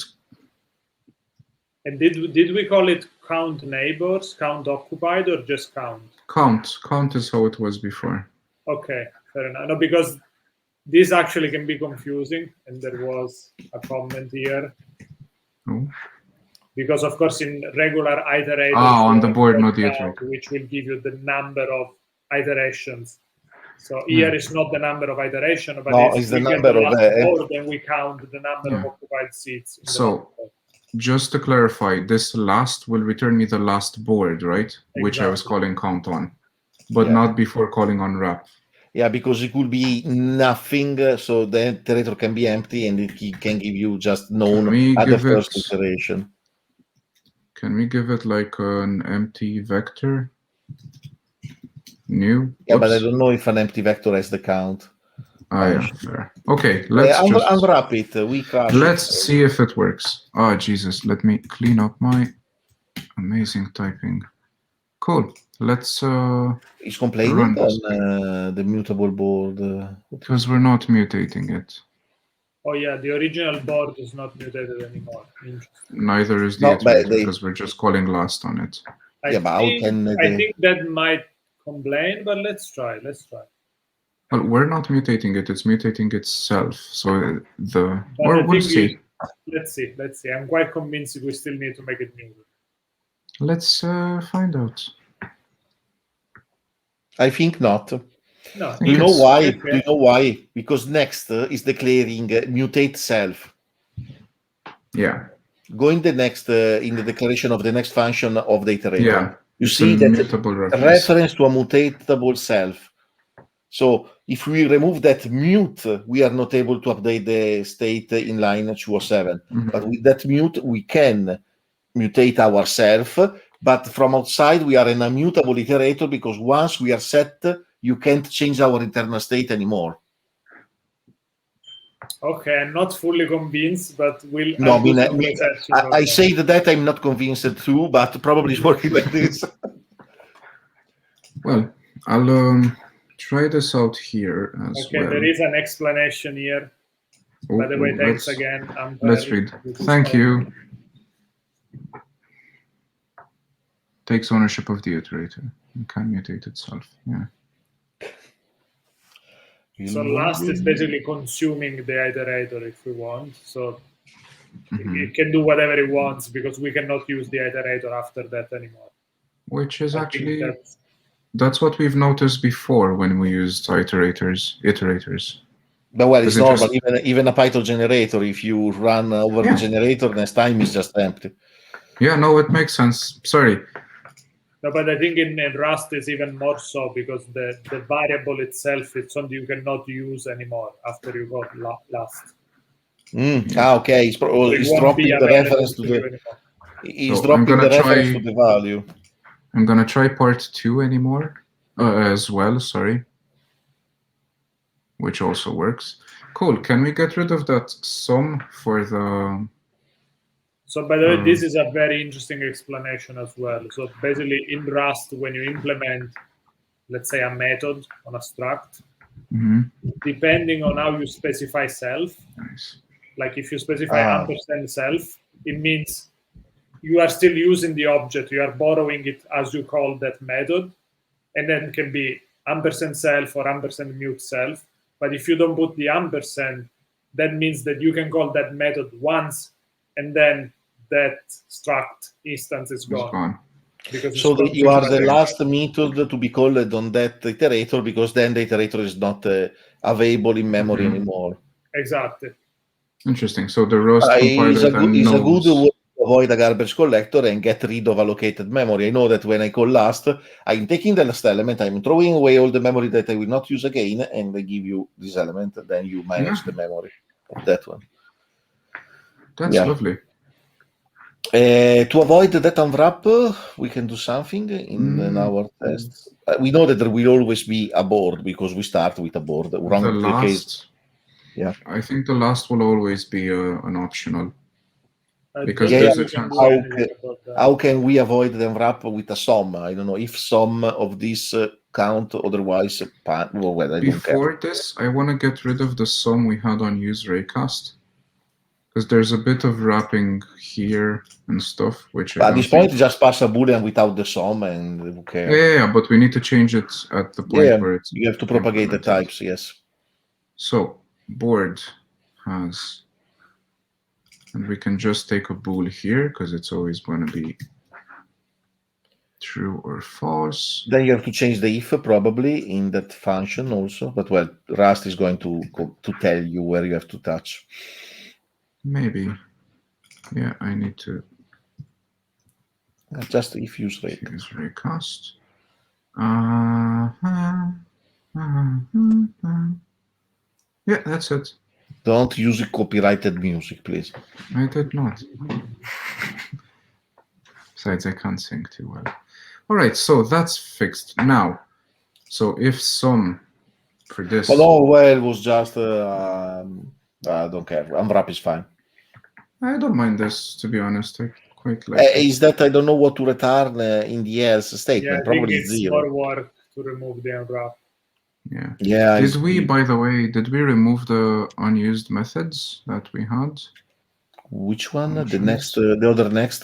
Speaker 2: And did we call it count neighbors, count occupied, or just count?
Speaker 1: Count is how it was before.
Speaker 2: Okay, fair enough. No, because this actually can be confusing, and there was a comment here.
Speaker 1: Oh.
Speaker 2: Because of course in regular iterators,
Speaker 1: on the board, not the
Speaker 2: count,
Speaker 1: iterator,
Speaker 2: which will give you the number of iterations. So here is not the number of iterations, but
Speaker 3: it's the number of
Speaker 2: board, and we count the number of occupied seats.
Speaker 1: So just to clarify, this last will return me the last board, right? Exactly. Which I was calling count on, but not before calling on wrap.
Speaker 3: Yeah, because it could be nothing, so the iterator can be empty, and it can give you just known at the first iteration.
Speaker 1: Can we give it like an empty vector? New?
Speaker 3: Yeah, but I don't know if an empty vector has the count.
Speaker 1: Yeah, fair. Okay, let's just
Speaker 3: unwrap it. We crash
Speaker 1: let's see if it works. Oh, Jesus, let me clean up my amazing typing. Cool. Let's
Speaker 3: It's complaining on the mutable board.
Speaker 1: Because we're not mutating it.
Speaker 2: Oh yeah, the original board is not mutated anymore.
Speaker 1: Neither is the iterator, because we're just calling last on it.
Speaker 2: I think that might complain, but let's try.
Speaker 1: Well, we're not mutating it; it's mutating itself. So we'll see.
Speaker 2: Let's see. I'm quite convinced we still need to make it muted.
Speaker 1: Let's find out.
Speaker 3: I think not.
Speaker 2: No.
Speaker 3: Do you know why? Okay. Do you know why? Because next is declaring mutate self.
Speaker 1: Yeah.
Speaker 3: Going the next in the declaration of the next function of the iterator.
Speaker 1: Yeah.
Speaker 3: You see that reference to a mutatable self. So if we remove that mute, we are not able to update the state in line 207. But with that mute, we can mutate ourselves. But from outside, we are an immutable iterator, because once we are set, you can't change our internal state anymore.
Speaker 2: Okay, I'm not fully convinced, but we'll...
Speaker 3: No, I say that I'm not convinced too, but probably it's working like this.
Speaker 1: Well, I'll try this out here as well.
Speaker 2: Okay, there is an explanation here. By the way, thanks again.
Speaker 1: Let's read. Thank you. Takes ownership of the iterator. It can mutate itself. Yeah.
Speaker 2: So last is basically consuming the iterator if we want. So it can do whatever it wants, because we cannot use the iterator after that anymore.
Speaker 1: Which is actually, that's what we've noticed before when we used iterators.
Speaker 3: But well, it's normal. Even a Python generator, if you run over the generator, next time it's just empty.
Speaker 1: Yeah, no, it makes sense. Sorry.
Speaker 2: No, but I think in Rust is even more so, because the variable itself is something you cannot use anymore after you got last.
Speaker 3: Okay. It's dropping the reference to the. It's dropping the reference to the value.
Speaker 1: I'm gonna try part 2 anymore as well. Sorry. Which also works. Cool. Can we get rid of that sum for the?
Speaker 2: So by the way, this is a very interesting explanation as well. So basically in Rust, when you implement, let's say, a method on a struct, depending on how you specify self, like if you specify ampersand self, it means you are still using the object, you are borrowing it as you call that method, and then it can be ampersand self or ampersand mute self. But if you don't put the ampersand, that means that you can call that method once, and then that struct instance is gone.
Speaker 3: So that you are the last method to be called on that iterator, because then the iterator is not available in memory anymore.
Speaker 2: Exactly.
Speaker 1: Interesting. So the Rust compiler
Speaker 3: is a good way to avoid a garbage collector and get rid of allocated memory. I know that when I call last, I'm taking the last element, I'm throwing away all the memory that I will not use again, and I give you this element, then you manage the memory of that one.
Speaker 1: That's lovely.
Speaker 3: To avoid that unwrap, we can do something in our tests. We know that there will always be a board, because we start with a board.
Speaker 1: I think the last will always be an optional. Because
Speaker 3: Yeah,
Speaker 1: there's
Speaker 3: yeah.
Speaker 1: a chance.
Speaker 3: How can we avoid the unwrap with a sum? I don't know if some of this count, otherwise, well, I don't care.
Speaker 1: Before this, I want to get rid of the sum we had on use raycast, because there's a bit of wrapping here and stuff, which
Speaker 3: But at this point, just pass a boolean without the sum, and who cares?
Speaker 1: Yeah, but we need to change it at the point where it's.
Speaker 3: You have to propagate the
Speaker 1: implemented.
Speaker 3: types, yes.
Speaker 1: So board has, and we can just take a bool here because it's always going to be true or false.
Speaker 3: Then you have to change the if probably in that function also, but well, Rust is going to tell you where you have to touch.
Speaker 1: Maybe. Yeah, I need to
Speaker 3: just if use rate.
Speaker 1: Use raycast. Yeah, that's it.
Speaker 3: Don't use copyrighted music, please.
Speaker 1: I did not. Besides, I can't sing too well. All right, so that's fixed now. So if sum for this.
Speaker 3: Oh, well, it was just. I don't care. Unwrap is fine.
Speaker 1: I don't mind this, to be honest. I quite like it.
Speaker 3: Is that I don't know what to return in the else statement?
Speaker 2: Yeah,
Speaker 3: probably
Speaker 2: it's
Speaker 3: 0.
Speaker 2: more work to remove the unwrap.
Speaker 1: Yeah.
Speaker 3: Yeah.
Speaker 1: Did we, by the way, remove the unused methods that we had?
Speaker 3: Which one? The other next?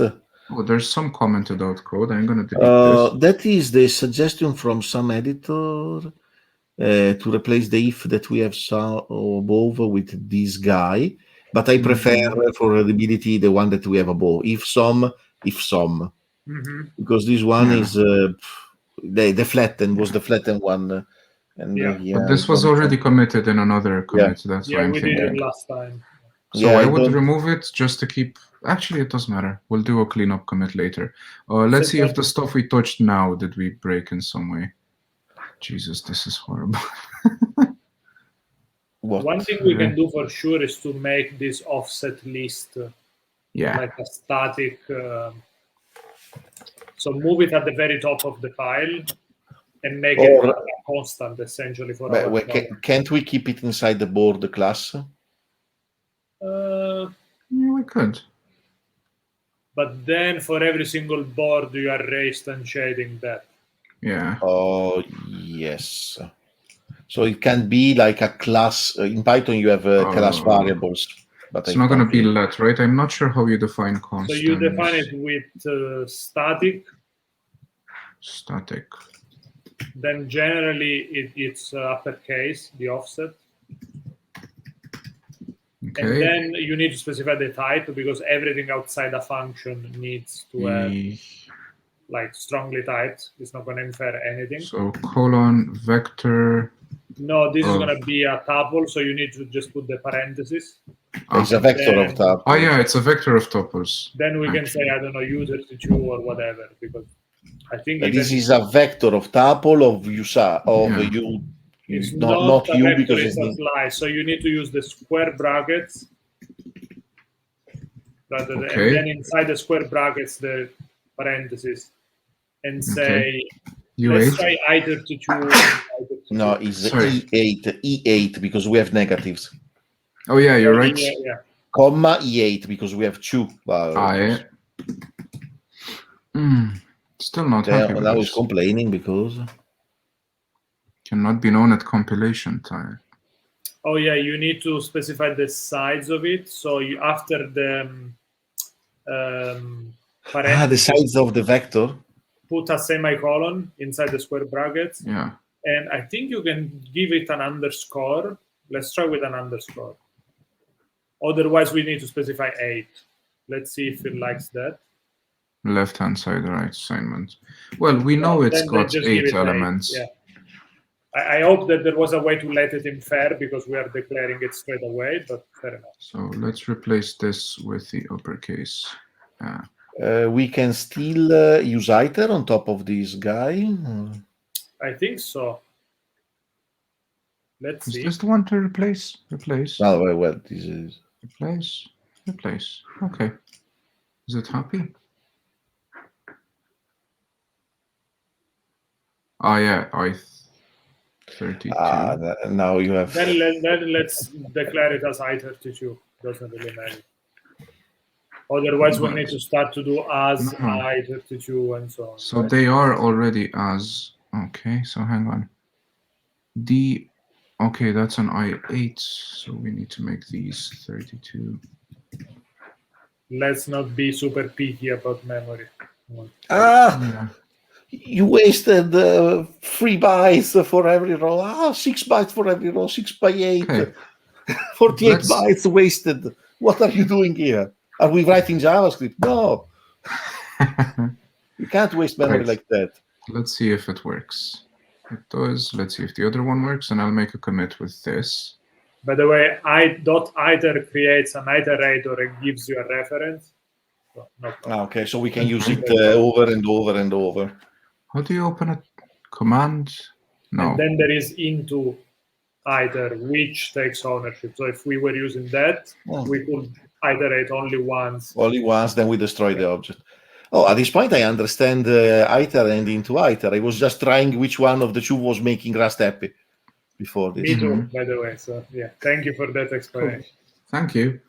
Speaker 1: Oh, there's some commented out code. I'm going to delete this.
Speaker 3: That is the suggestion from some editor to replace the if that we have saw above with this guy. But I prefer for readability the one that we have above. If some. Because this one is the flattened was the flattened one.
Speaker 1: But this was already committed in another commit. That's why I'm thinking.
Speaker 2: We did it last time.
Speaker 1: So I would remove it just to keep. Actually, it doesn't matter. We'll do a cleanup commit later. Let's see if the stuff we touched now did we break in some way. Jesus, this is horrible.
Speaker 2: One thing we can do for sure is to make this offset list like a static. So move it at the very top of the file and make it a constant, essentially.
Speaker 3: Can't we keep it inside the board class?
Speaker 1: Yeah, we could.
Speaker 2: But then for every single board, you are raised and shading that.
Speaker 1: Yeah.
Speaker 3: Oh, yes. So it can be like a class. In Python, you have class variables. But
Speaker 1: it's not going to be let, right? I'm not sure how you define constant.
Speaker 2: So you define it with static.
Speaker 1: Static.
Speaker 2: Then generally it's uppercase, the offset.
Speaker 1: Okay.
Speaker 2: And then you need to specify the type because everything outside a function needs to have like strongly typed. It's not going to infer anything.
Speaker 1: So colon vector.
Speaker 2: No, this is going to be a tuple, so you need to just put the parentheses.
Speaker 3: It's a vector of tuples.
Speaker 1: Oh yeah, it's a vector of tuples.
Speaker 2: Then we can say, I don't know, U32 or whatever, because I think
Speaker 3: this is a vector of tuple of you.
Speaker 2: It's
Speaker 3: not
Speaker 2: a
Speaker 3: you
Speaker 2: vector,
Speaker 3: because
Speaker 2: it's a slice. So you need to use the square brackets rather than, and then inside the square brackets the parentheses, and say let's try iter32.
Speaker 3: No, it's E8 because we have negatives.
Speaker 1: Oh yeah, you're right.
Speaker 2: Yeah.
Speaker 3: Comma E8 because we have 2.
Speaker 1: Still not happy with
Speaker 3: now
Speaker 1: this.
Speaker 3: he's complaining because
Speaker 1: cannot be known at compilation time.
Speaker 2: Oh yeah, you need to specify the size of it. So you after the
Speaker 3: the size of the vector,
Speaker 2: put a semicolon inside the square brackets.
Speaker 1: Yeah.
Speaker 2: And I think you can give it an underscore. Let's try with an underscore. Otherwise, we need to specify 8. Let's see if it likes that.
Speaker 1: Left-hand side, right assignment. Well, we know it's got 8 elements.
Speaker 2: Yeah. I hope that there was a way to let it infer because we are declaring it straight away, but fair enough.
Speaker 1: So let's replace this with the uppercase.
Speaker 3: We can still use iter on top of this guy.
Speaker 2: I think so. Let's see.
Speaker 1: Is this the one to replace? Replace.
Speaker 3: Oh, well, this is
Speaker 1: replace. Replace. Okay. Is it happy? Oh yeah, I32.
Speaker 3: Now you have.
Speaker 2: Then let's declare it as iter32. Doesn't really matter. Otherwise, we'll
Speaker 1: Right.
Speaker 2: need to start to do as,
Speaker 1: No.
Speaker 2: I32, and so on.
Speaker 1: So
Speaker 2: right?
Speaker 1: they are already as. Okay, so hang on. Okay, that's an I8, so we need to make these 32.
Speaker 2: Let's not be super picky about memory.
Speaker 3: Ah, you wasted 3 bytes for every row. 6 bytes for every row, 6 by 8.
Speaker 1: Okay.
Speaker 3: 48
Speaker 1: Let's-
Speaker 3: bytes wasted. What are you doing here? Are we writing JavaScript? No, you can't waste memory
Speaker 1: Right.
Speaker 3: like that.
Speaker 1: Let's see if it works. It does. Let's see if the other one works, and I'll make a commit with this.
Speaker 2: By the way, .iter creates an iterator and gives you a reference. So, no problem.
Speaker 3: Okay, so we can use
Speaker 2: Mhm.
Speaker 3: it over and over and over.
Speaker 1: How do you open a command? No.
Speaker 2: And then there is into iter, which takes ownership. So if we were using that, we could iterate only once.
Speaker 3: Only once, then we destroy the object. Oh, at this point, I understand iter and into iter. I was just trying which one of the two was making Rust happy before this.
Speaker 2: Me too, by the way. So yeah, thank you for that explanation.
Speaker 1: Cool. Thank you.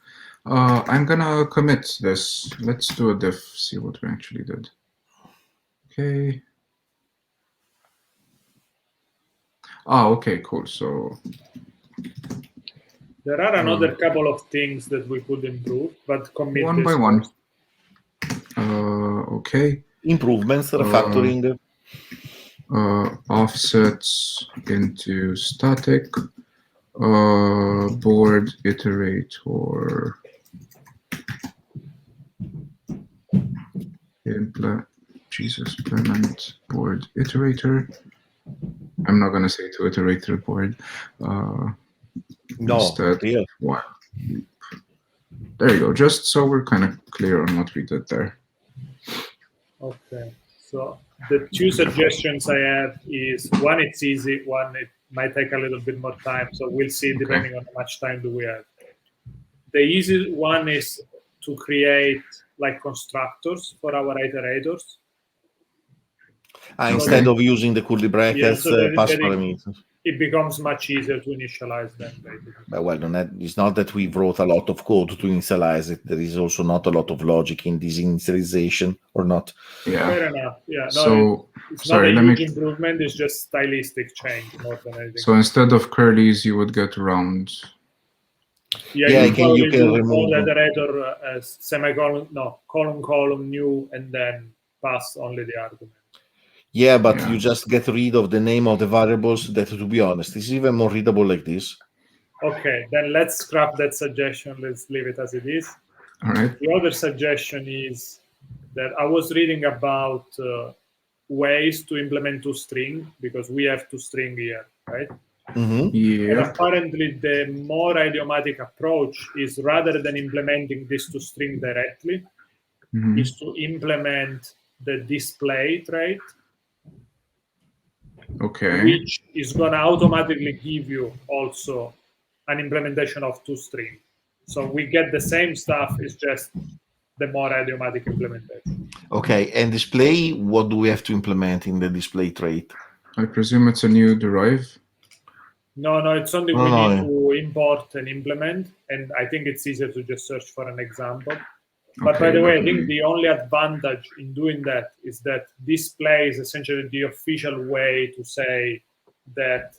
Speaker 1: I'm gonna commit this. Let's do a diff, see what we actually did. Okay. Oh, okay, cool. So
Speaker 2: there are another couple of things that we could improve, but commit
Speaker 1: one
Speaker 2: this
Speaker 1: by one.
Speaker 2: first.
Speaker 3: Okay. Improvements, refactoring.
Speaker 1: Offsets into static. Board iterator. Implement board iterator. I'm not going to say to iterate the board.
Speaker 3: No,
Speaker 1: instead, while loop. There you go. Just so we're kind of clear on what we did there.
Speaker 2: Okay. So the two suggestions I have is one, it's easy. One, it might take a little bit more time. So we'll see depending on how much time do we have. The easy one is to create like constructors for our iterators.
Speaker 3: Instead of using the curly brackets, pass parameters.
Speaker 2: It becomes much easier to initialize them.
Speaker 3: Well, it's not that we wrote a lot of code to initialize it. There is also not a lot of logic in this initialization, or not.
Speaker 1: Yeah.
Speaker 2: Fair enough. Yeah. No,
Speaker 1: so,
Speaker 2: it's
Speaker 1: sorry,
Speaker 2: not a huge improvement. It's just stylistic change more than anything.
Speaker 1: So instead of curlies, you would get round.
Speaker 2: Yeah, you can remove the iterator as semicolon, no, colon, new, and then pass only the argument.
Speaker 3: Yeah, but you just get rid of the name of the variables that, to be honest, is even more readable like this.
Speaker 2: Okay, then let's scrap that suggestion. Let's leave it as it is.
Speaker 1: All right.
Speaker 2: The other suggestion is that I was reading about ways to implement toString, because we have toString here, right?
Speaker 3: Mm-hmm.
Speaker 1: Yeah.
Speaker 2: And apparently the more idiomatic approach is, rather than implementing this toString directly, is to implement the display trait.
Speaker 1: Okay.
Speaker 2: Which is going to automatically give you also an implementation of toString. So we get the same stuff, it's just the more idiomatic implementation.
Speaker 3: Okay, and display, what do we have to implement in the display trait?
Speaker 1: I presume it's a new derive.
Speaker 2: No, it's something we need to import and implement, and I think it's easier to just search for an example. But by the way, I think the only advantage in doing that is that display is essentially the official way to say that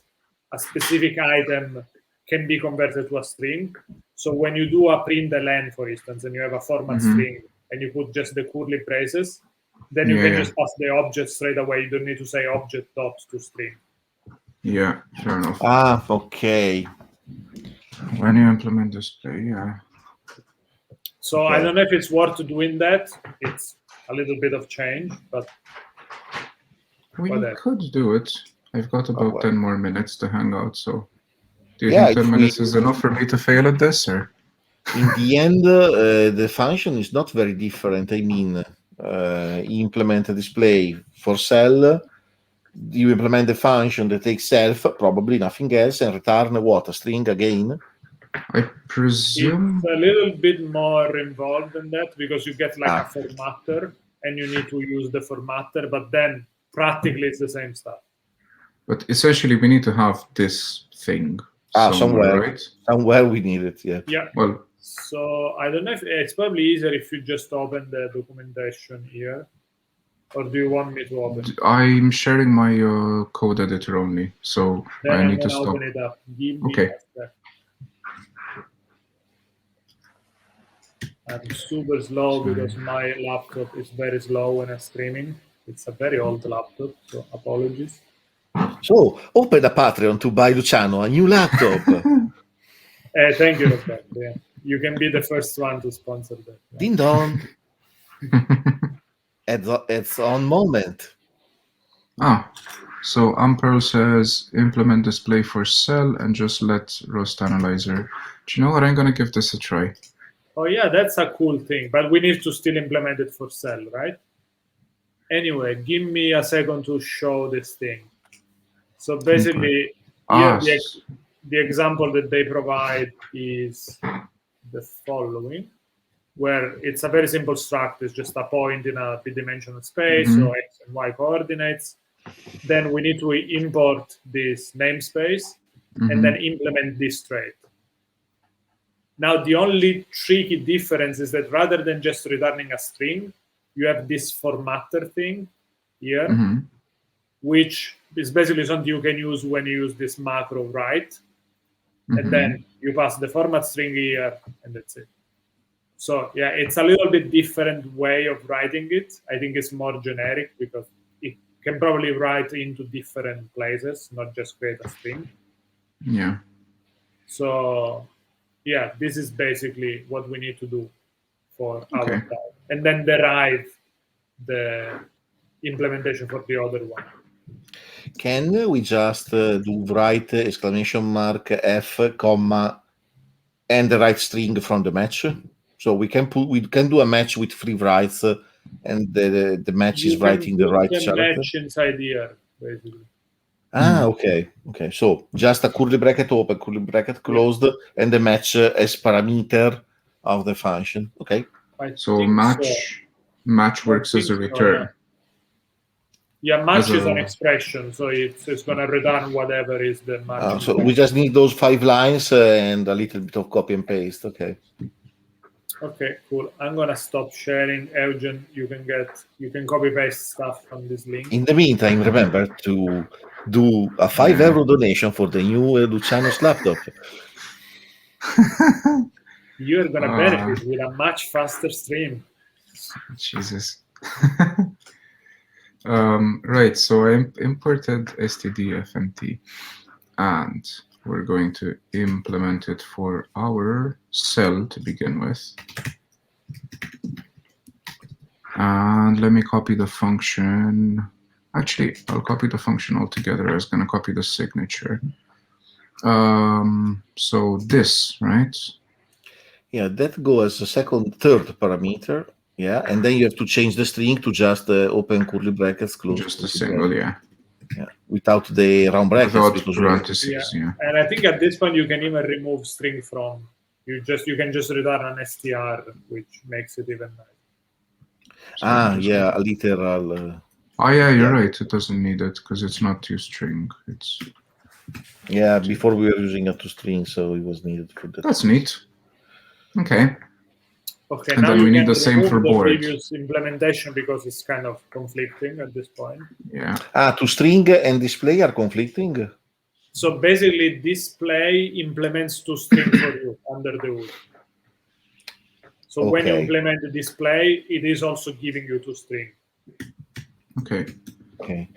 Speaker 2: a specific item can be converted to a string. So when you do a println, for instance, and you have a format string and you put just the curly braces, then you can just pass the object straight away. You don't need to say object dot to string.
Speaker 1: Yeah, fair enough.
Speaker 3: Okay.
Speaker 1: When you implement display,
Speaker 2: So I don't know if it's worth doing that. It's a little bit of change, but
Speaker 1: we could do it. I've got about 10 more minutes to hang out, so do you think 10 minutes is enough for me to fail at this, or?
Speaker 3: In the end, the function is not very different. I mean, implement a display for cell. You implement the function that takes self, probably nothing else, and return what? A string again?
Speaker 1: I presume
Speaker 2: it's a little bit more involved than that, because you get like a formatter and you need to use the formatter, but then practically it's the same stuff.
Speaker 1: But essentially we need to have this thing somewhere, right?
Speaker 3: Somewhere we need it,
Speaker 2: Yeah.
Speaker 1: Well,
Speaker 2: So I don't know if it's probably easier if you just open the documentation here, or do you want me to open?
Speaker 1: I'm sharing my code editor only, so
Speaker 2: Then
Speaker 1: I
Speaker 2: I'm
Speaker 1: need to
Speaker 2: gonna
Speaker 1: stop.
Speaker 2: open it up. Give me
Speaker 1: Okay.
Speaker 2: a sec. I'm super slow because my laptop is very slow when I'm streaming. It's a very old laptop, so apologies.
Speaker 3: So open a Patreon to buy Luciano a new laptop.
Speaker 2: Thank you, Roberto. Yeah. You can be the first one to sponsor that. Yeah.
Speaker 3: Ding dong. It's on moment.
Speaker 1: So amPerl says implement display for cell and just let roast analyzer. Do you know what? I'm gonna give this a try.
Speaker 2: Oh yeah, that's a cool thing, but we need to still implement it for cell, right? Anyway, give me a second to show this thing. So basically, here the example that they provide is the following, where it's a very simple struct. It's just a point in a p-dimensional space, so x and y coordinates. Then we need to import this namespace and then implement this trait. Now, the only tricky difference is that rather than just returning a string, you have this formatter thing here, which is basically something you can use when you use this macro write. And then you pass the format string here, and that's it. So yeah, it's a little bit different way of writing it. I think it's more generic because it can probably write into different places, not just create a string.
Speaker 1: Yeah.
Speaker 2: So yeah, this is basically what we need to do for our type. And then derive the implementation for the other one.
Speaker 3: Can we just do write exclamation mark F comma and the right string from the match? So we can do a match with free writes and the match is writing the right character.
Speaker 2: Match inside here, basically.
Speaker 3: Okay. So just a curly bracket open, curly bracket closed, and the match as parameter of the function. Okay.
Speaker 1: So match works as a return.
Speaker 2: Yeah, match is an expression, so it's going to return whatever is the match.
Speaker 3: So we just need those 5 lines and a little bit of copy and paste. Okay.
Speaker 2: Okay, cool. I'm gonna stop sharing. Eugen, you can copy paste stuff from this link.
Speaker 3: In the meantime, remember to do a €5 donation for the new Luciano's laptop.
Speaker 2: You're gonna benefit with a much faster stream.
Speaker 1: Jesus. Right, so I imported stdfmt and we're going to implement it for our cell to begin with. And let me copy the function. Actually, I'll copy the function altogether. I was going to copy the signature. So this, right?
Speaker 3: Yeah, that goes as a third parameter. Yeah, and then you have to change the string to just open curly brackets, close.
Speaker 1: Just a single,
Speaker 3: yeah, without the round brackets.
Speaker 1: Without parentheses, yeah.
Speaker 2: And I think at this point you can even remove string from. You can just return an str, which makes it even nice.
Speaker 3: Yeah, a literal.
Speaker 1: Yeah, you're right. It doesn't need it because it's not toString. It's
Speaker 3: before we were using a toString, so it was needed for that.
Speaker 1: That's neat. Okay.
Speaker 2: Okay,
Speaker 1: and
Speaker 2: now
Speaker 1: then
Speaker 2: you
Speaker 1: we need
Speaker 2: can
Speaker 1: the same
Speaker 2: remove
Speaker 1: for
Speaker 2: the
Speaker 1: board.
Speaker 2: previous implementation because it's kind of conflicting at this point.
Speaker 1: Yeah.
Speaker 3: toString and display are conflicting.
Speaker 2: So basically, display implements toString for you under the hood. So when you implement the display, it is also giving you toString.
Speaker 3: Okay.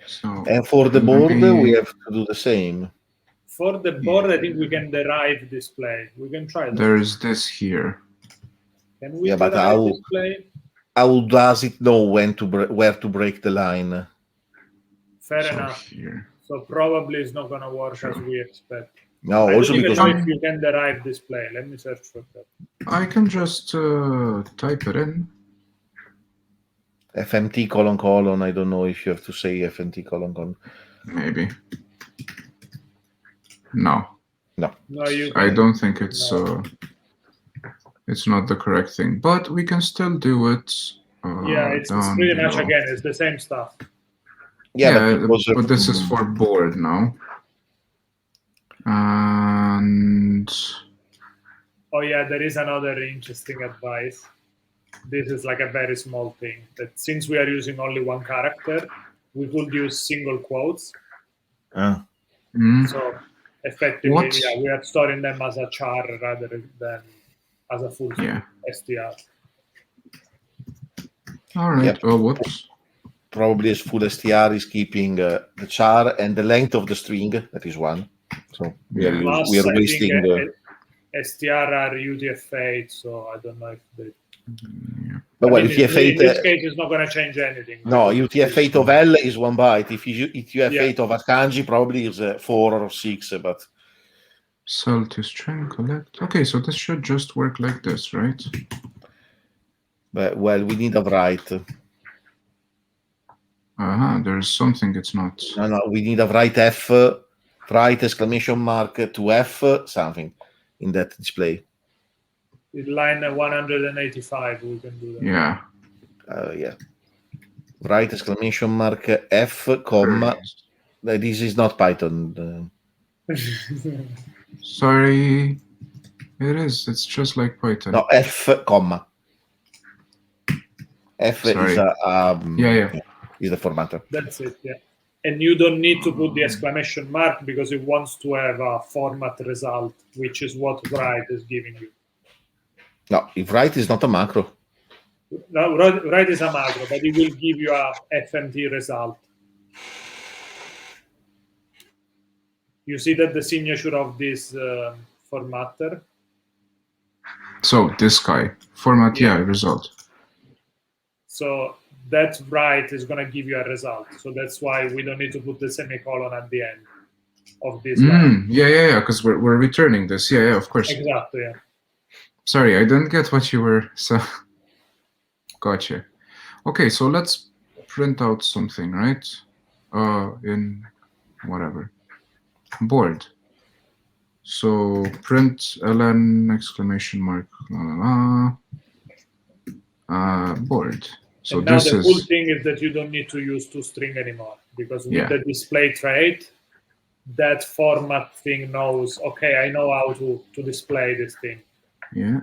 Speaker 1: So,
Speaker 3: and for the board, we have to do the same.
Speaker 2: For the board, I think we can derive display. We can try that.
Speaker 1: There's this here.
Speaker 2: Can we derive display?
Speaker 3: How does it know where to break the line?
Speaker 2: Fair enough.
Speaker 1: Here.
Speaker 2: So probably it's not going to work as we expect.
Speaker 3: No,
Speaker 2: I
Speaker 3: also
Speaker 2: don't even
Speaker 3: because
Speaker 2: know if you can derive display. Let me search for that.
Speaker 1: I can just type it in.
Speaker 3: FMT : I don't know if you have to say FMT :
Speaker 1: Maybe. No, I don't think it's it's not the correct thing, but we can still do it.
Speaker 2: It's pretty much again. It's the same stuff.
Speaker 1: Yeah, but this is for board now. And
Speaker 2: Oh yeah, there is another interesting advice. This is like a very small thing, that since we are using only one character, we could use single quotes. So effectively,
Speaker 1: What?
Speaker 2: yeah, we are storing them as a char rather than as a full str.
Speaker 1: All right.
Speaker 3: Yep.
Speaker 1: Oh, whoops.
Speaker 3: Probably as full str is keeping the char and the length of the string. That is one. So we are
Speaker 2: Plus, I
Speaker 3: wasting.
Speaker 2: think str are UTF-8, so I don't know if they.
Speaker 3: But well, UTF-8
Speaker 2: in this case, it's not going to change anything.
Speaker 3: No, UTF-8 of L is 1 byte. If UTF-8 of Kanji probably is 4 or 6, but
Speaker 1: Cell to string collect. Okay, so this should just work like this, right?
Speaker 3: But well, we need a write.
Speaker 1: There's something it's not.
Speaker 3: No, we need a write F, write exclamation mark to F something in that display.
Speaker 2: In line 185, we can do that.
Speaker 1: Yeah.
Speaker 3: Yeah. Write exclamation mark F, comma. This is not Python.
Speaker 1: Sorry. It is. It's just like Python.
Speaker 3: No, F, comma. F
Speaker 1: Sorry.
Speaker 3: is is the formatter.
Speaker 2: That's it, yeah. And you don't need to put the exclamation mark because it wants to have a format result, which is what write is giving you.
Speaker 3: No, if write is not a macro.
Speaker 2: No, write is a macro, but it will give you a FMT result. You see that the signature of this formatter?
Speaker 1: So this guy. Format, result.
Speaker 2: So that write is going to give you a result. So that's why we don't need to put the semicolon at the end of this line.
Speaker 1: Yeah, because we're returning this. Yeah, of course.
Speaker 2: Exactly, yeah.
Speaker 1: Sorry, I didn't get what you were, so gotcha. Okay, so let's print out something, right? In whatever. Board. So print ln exclamation mark board. So
Speaker 2: and now
Speaker 1: this
Speaker 2: the
Speaker 1: is
Speaker 2: cool thing is that you don't need to use toString anymore, because with the display trait, that format thing knows, okay, I know how to display this thing.
Speaker 1: Yeah.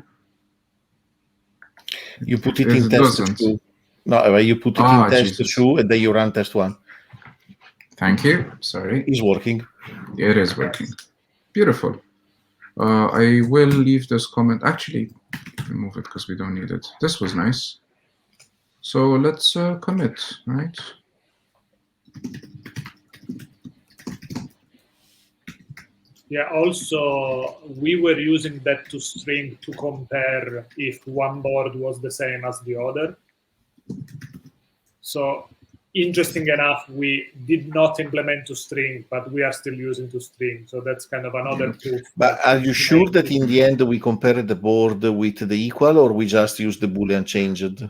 Speaker 3: You put it in test 2. No, you put it in test 2 and then you run test 1.
Speaker 1: Thank you. Sorry.
Speaker 3: It's working.
Speaker 1: Yeah, it is working. Beautiful. I will leave this comment. Actually, remove it because we don't need it. This was nice. So let's commit, right?
Speaker 2: Yeah, also, we were using that toString to compare if one board was the same as the other. So, interesting enough, we did not implement toString, but we are still using toString. So that's kind of another proof.
Speaker 3: But are you sure that in the end we compared the board with the equal, or we just used the Boolean changed?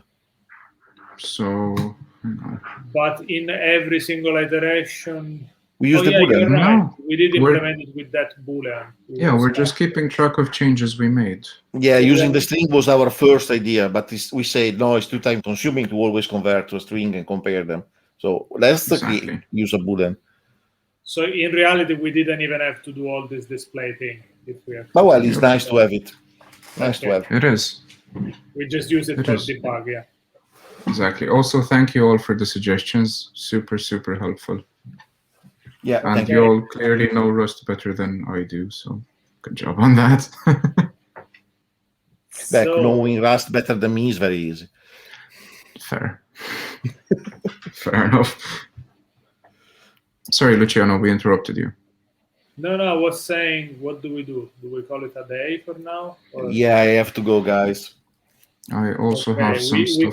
Speaker 1: So,
Speaker 2: but in every single iteration,
Speaker 3: we use the Boolean.
Speaker 2: You're right.
Speaker 1: No,
Speaker 2: we did implement it with that Boolean.
Speaker 1: We're just keeping track of changes we made.
Speaker 3: Yeah, using the string was our first idea, but we said, no, it's too time consuming to always convert to a string and compare them. So let's use a Boolean.
Speaker 2: So in reality, we didn't even have to do all this display thing. If we have
Speaker 3: but well, it's nice to have it. Nice to have.
Speaker 1: It is.
Speaker 2: We just use it for debug, yeah.
Speaker 1: Exactly. Also, thank you all for the suggestions. Super, super helpful.
Speaker 3: Yeah,
Speaker 1: and you all clearly know Rust better than I do, so good job on that.
Speaker 3: Knowing Rust better than me is very easy.
Speaker 1: Fair. Fair enough. Sorry, Luciano, we interrupted you.
Speaker 2: No, I was saying, what do we do? Do we call it a day for now? Or?
Speaker 3: Yeah, I have to go, guys.
Speaker 1: I also have some stuff.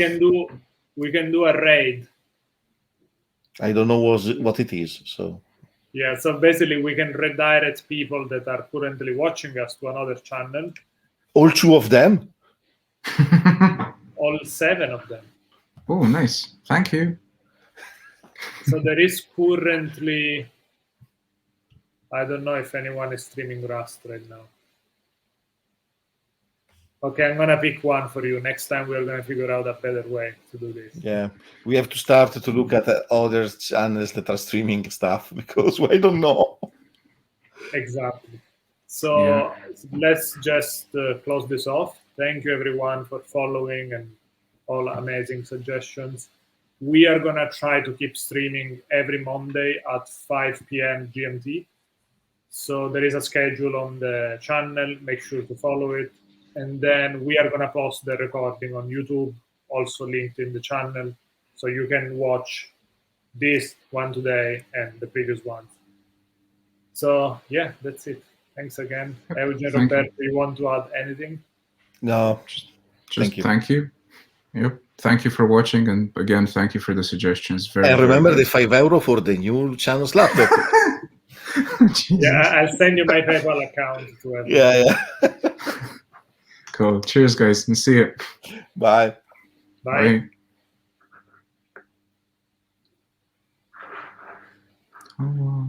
Speaker 2: We can do a raid.
Speaker 3: I don't know what it is, so.
Speaker 2: Yeah, so basically we can redirect people that are currently watching us to another channel.
Speaker 3: All 2 of them?
Speaker 2: All 7 of them.
Speaker 1: Oh, nice. Thank you.
Speaker 2: So there is currently, I don't know if anyone is streaming Rust right now. Okay, I'm going to pick one for you. Next time we're going to figure out a better way to do this.
Speaker 3: Yeah, we have to start to look at other channels that are streaming stuff because I don't know.
Speaker 2: Exactly. So let's just close this off. Thank you everyone for following and all amazing suggestions. We are gonna try to keep streaming every Monday at 5 p.m. GMT. So there is a schedule on the channel. Make sure to follow it. And then we are gonna post the recording on YouTube, also linked in the channel, so you can watch this one today and the previous ones. So yeah, that's it. Thanks again. Eugen,
Speaker 1: Thank you.
Speaker 2: Roberto, you want to add anything?
Speaker 3: No,
Speaker 1: Just
Speaker 3: thank you.
Speaker 1: Yep. Thank you for watching, and again, thank you for the suggestions. Very,
Speaker 3: And remember
Speaker 1: very
Speaker 3: the €5 for the new channel's laptop.
Speaker 1: Jesus.
Speaker 2: Yeah, I'll send you my PayPal account to have.
Speaker 3: Yeah.
Speaker 1: Cool. Cheers, guys, and see you.
Speaker 3: Bye.
Speaker 2: Bye.
Speaker 1: Bye. Oh, wow.